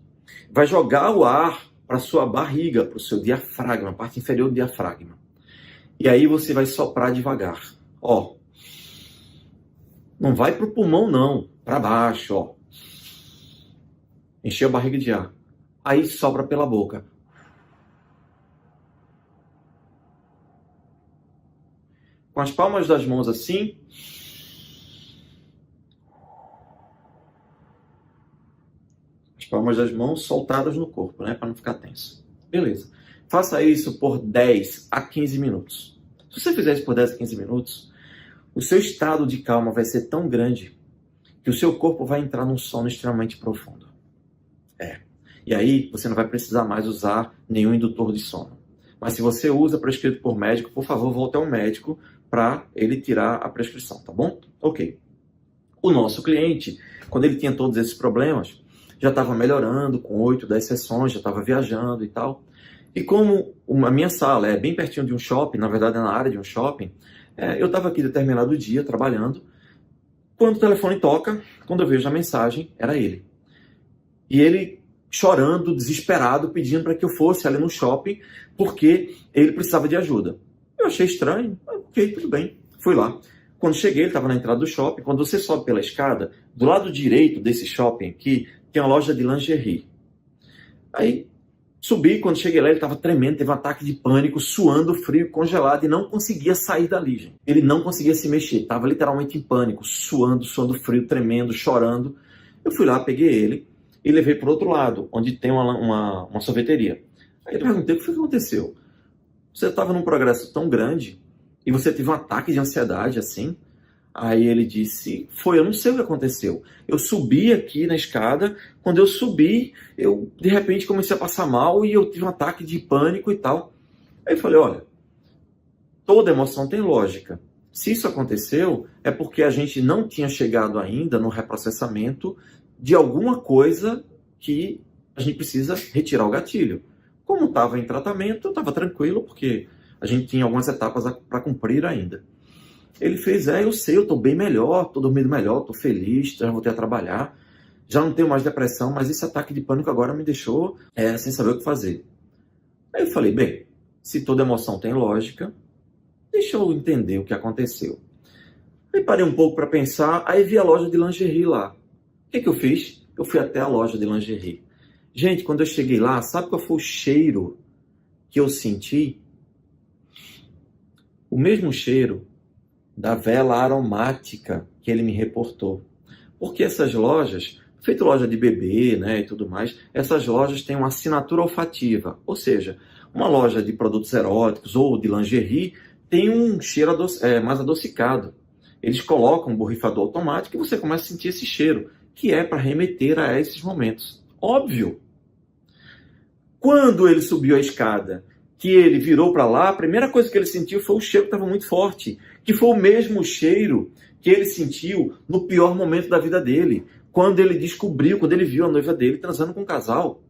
vai jogar o ar para sua barriga, para o seu diafragma, a parte inferior do diafragma. E aí você vai soprar devagar. Não vai para o pulmão, não. Para baixo, Encher a barriga de ar. Aí sopra pela boca. Com as palmas das mãos assim. As palmas das mãos soltadas no corpo, né? Para não ficar tenso. Beleza. Faça isso por 10 a 15 minutos. Se você fizer isso por 10 a 15 minutos, o seu estado de calma vai ser tão grande que o seu corpo vai entrar num sono extremamente profundo. E aí você não vai precisar mais usar nenhum indutor de sono. Mas se você usa prescrito por médico, por favor, volte ao médico para ele tirar a prescrição, tá bom? Ok. O nosso cliente, quando ele tinha todos esses problemas, já estava melhorando com 8, 10 sessões, já estava viajando e tal. E como a minha sala é bem pertinho de um shopping, na verdade é na área de um shopping, eu estava aqui determinado dia trabalhando. Quando o telefone toca, quando eu vejo a mensagem, era ele. E ele chorando, desesperado, pedindo para que eu fosse ali no shopping, porque ele precisava de ajuda. Eu achei estranho, ok, tudo bem, fui lá. Quando cheguei, ele estava na entrada do shopping. Quando você sobe pela escada, do lado direito desse shopping aqui, tem uma loja de lingerie. Aí, subi, quando cheguei lá, ele estava tremendo, teve um ataque de pânico, suando, frio, congelado, e não conseguia sair dali, gente. Ele não conseguia se mexer, estava literalmente em pânico, suando frio, tremendo, chorando. Eu fui lá, peguei ele e levei para o outro lado, onde tem uma sorveteria. Aí eu perguntei, o que foi que aconteceu? Você estava num progresso tão grande e você teve um ataque de ansiedade assim? Aí ele disse, eu não sei o que aconteceu. Eu subi aqui na escada, quando eu subi, eu de repente comecei a passar mal e eu tive um ataque de pânico e tal. Aí eu falei, olha, toda emoção tem lógica. Se isso aconteceu, é porque a gente não tinha chegado ainda no reprocessamento de alguma coisa que a gente precisa retirar o gatilho. Como estava em tratamento, eu estava tranquilo, porque a gente tinha algumas etapas para cumprir ainda. Ele fez, eu sei, eu estou bem melhor, estou dormindo melhor, estou feliz, já voltei a trabalhar, já não tenho mais depressão, mas esse ataque de pânico agora me deixou sem saber o que fazer. Aí eu falei, bem, se toda emoção tem lógica, deixa eu entender o que aconteceu. Aí parei um pouco para pensar, aí vi a loja de lingerie lá. O que eu fiz? Eu fui até a loja de lingerie. Gente, quando eu cheguei lá, sabe qual foi o cheiro que eu senti? O mesmo cheiro da vela aromática que ele me reportou. Porque essas lojas, feito loja de bebê, né, e tudo mais, essas lojas têm uma assinatura olfativa. Ou seja, uma loja de produtos eróticos ou de lingerie tem um cheiro mais adocicado. Eles colocam um borrifador automático e você começa a sentir esse cheiro, que é para remeter a esses momentos. Óbvio. Quando ele subiu a escada, que ele virou para lá, a primeira coisa que ele sentiu foi o cheiro que estava muito forte, que foi o mesmo cheiro que ele sentiu no pior momento da vida dele, quando ele viu a noiva dele transando com um casal.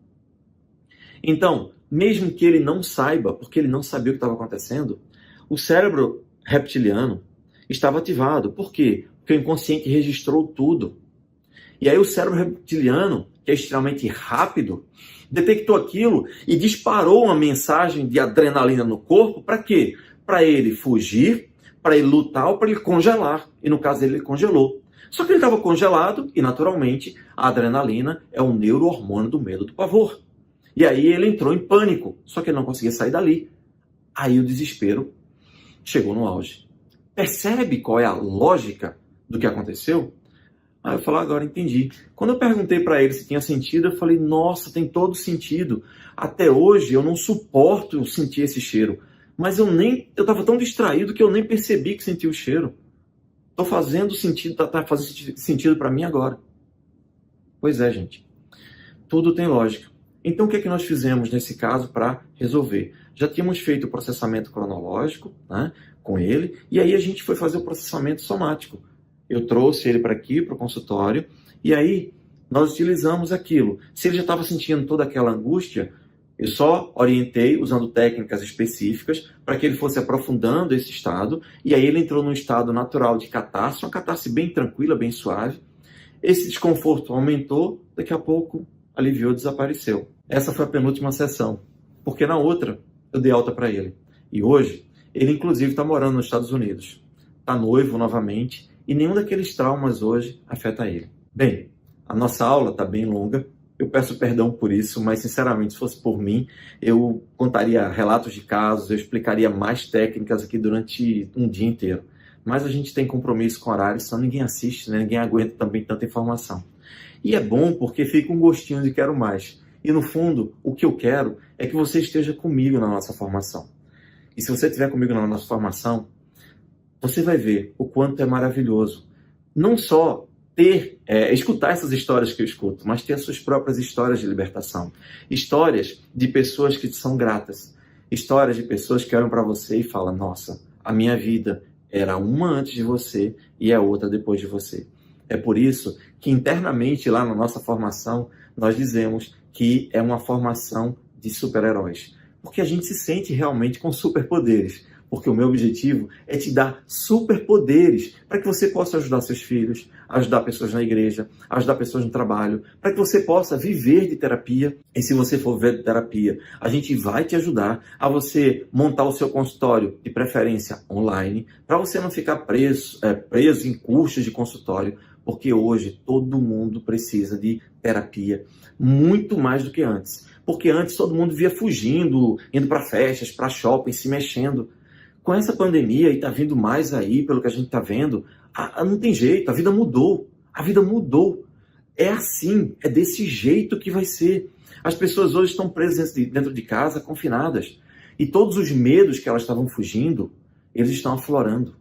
Então, mesmo que ele não saiba, porque ele não sabia o que estava acontecendo, o cérebro reptiliano estava ativado. Por quê? Porque o inconsciente registrou tudo. E aí o cérebro reptiliano, que é extremamente rápido, detectou aquilo e disparou uma mensagem de adrenalina no corpo. Para quê? Para ele fugir, para ele lutar ou para ele congelar. E no caso ele congelou. Só que ele estava congelado e, naturalmente, a adrenalina é um neurohormônio do medo, do pavor. E aí ele entrou em pânico, só que ele não conseguia sair dali. Aí o desespero chegou no auge. Percebe qual é a lógica do que aconteceu? Aí eu falei, agora entendi. Quando eu perguntei para ele se tinha sentido, eu falei, nossa, tem todo sentido. Até hoje eu não suporto sentir esse cheiro. Mas eu estava tão distraído que eu nem percebi que senti o cheiro. Estou fazendo sentido, tá fazendo sentido para mim agora. Pois é, gente. Tudo tem lógica. Então o que é que nós fizemos nesse caso para resolver? Já tínhamos feito o processamento cronológico, né, com ele, e aí a gente foi fazer o processamento somático. Eu trouxe ele para aqui, para o consultório, e aí nós utilizamos aquilo. Se ele já estava sentindo toda aquela angústia, eu só orientei, usando técnicas específicas, para que ele fosse aprofundando esse estado, e aí ele entrou num estado natural de catarse, uma catarse bem tranquila, bem suave. Esse desconforto aumentou, daqui a pouco aliviou, desapareceu. Essa foi a penúltima sessão, porque na outra eu dei alta para ele. E hoje, ele inclusive está morando nos Estados Unidos. Está noivo novamente, e nenhum daqueles traumas hoje afeta ele. Bem, a nossa aula está bem longa, eu peço perdão por isso, mas sinceramente, se fosse por mim, eu contaria relatos de casos, eu explicaria mais técnicas aqui durante um dia inteiro. Mas a gente tem compromisso com horário, senão ninguém assiste, né? Ninguém aguenta também tanta informação. E é bom porque fica um gostinho de quero mais. E no fundo, o que eu quero é que você esteja comigo na nossa formação. E se você estiver comigo na nossa formação, você vai ver o quanto é maravilhoso. Não só escutar essas histórias que eu escuto, mas ter as suas próprias histórias de libertação. Histórias de pessoas que te são gratas. Histórias de pessoas que olham para você e falam, nossa, a minha vida era uma antes de você e a outra depois de você. É por isso que internamente lá na nossa formação, nós dizemos que é uma formação de super-heróis. Porque a gente se sente realmente com superpoderes. Porque o meu objetivo é te dar superpoderes para que você possa ajudar seus filhos, ajudar pessoas na igreja, ajudar pessoas no trabalho, para que você possa viver de terapia. E se você for viver de terapia, a gente vai te ajudar a você montar o seu consultório, de preferência online, para você não ficar preso em custos de consultório, porque hoje todo mundo precisa de terapia, muito mais do que antes. Porque antes todo mundo via fugindo, indo para festas, para shopping, se mexendo. Com essa pandemia, e está vindo mais aí, pelo que a gente está vendo, não tem jeito, a vida mudou. A vida mudou. É assim, é desse jeito que vai ser. As pessoas hoje estão presas dentro de casa, confinadas. E todos os medos que elas estavam fugindo, eles estão aflorando.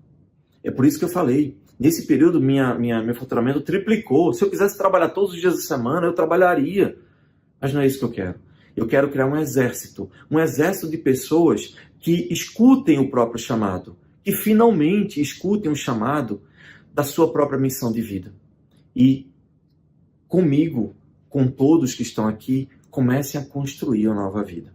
É por isso que eu falei. Nesse período, meu faturamento triplicou. Se eu quisesse trabalhar todos os dias da semana, eu trabalharia. Mas não é isso que eu quero. Eu quero criar um exército de pessoas que escutem o próprio chamado, que finalmente escutem o chamado da sua própria missão de vida. E comigo, com todos que estão aqui, comecem a construir uma nova vida.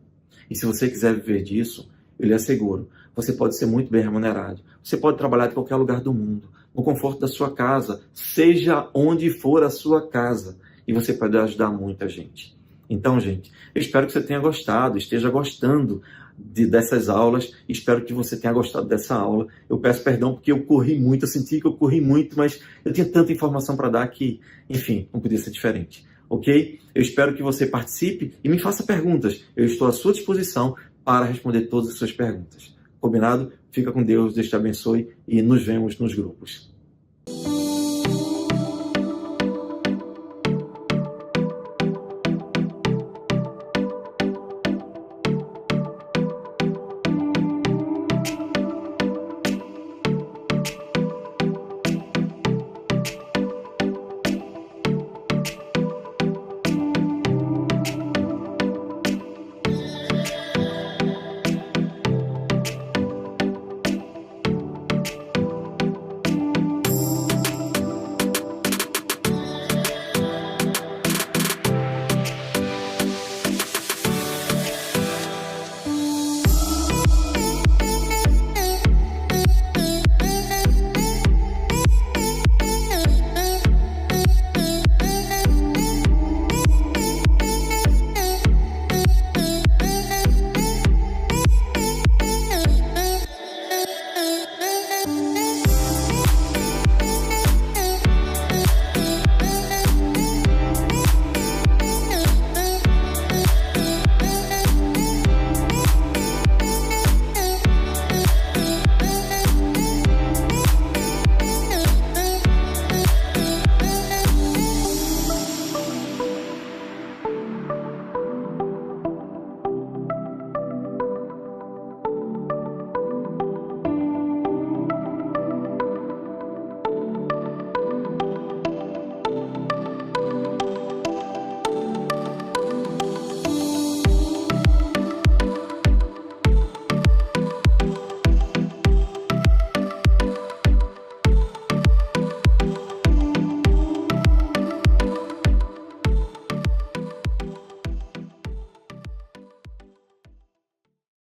E se você quiser viver disso, eu lhe asseguro, você pode ser muito bem remunerado. Você pode trabalhar em qualquer lugar do mundo, no conforto da sua casa, seja onde for a sua casa, e você pode ajudar muita gente. Então, gente, eu espero que você tenha gostado, esteja gostando dessas aulas, espero que você tenha gostado dessa aula. Eu peço perdão porque eu corri muito, eu senti que eu corri muito, mas eu tinha tanta informação para dar que, enfim, não podia ser diferente, ok? Eu espero que você participe e me faça perguntas. Eu estou à sua disposição para responder todas as suas perguntas. Combinado? Fica com Deus, Deus te abençoe e nos vemos nos grupos.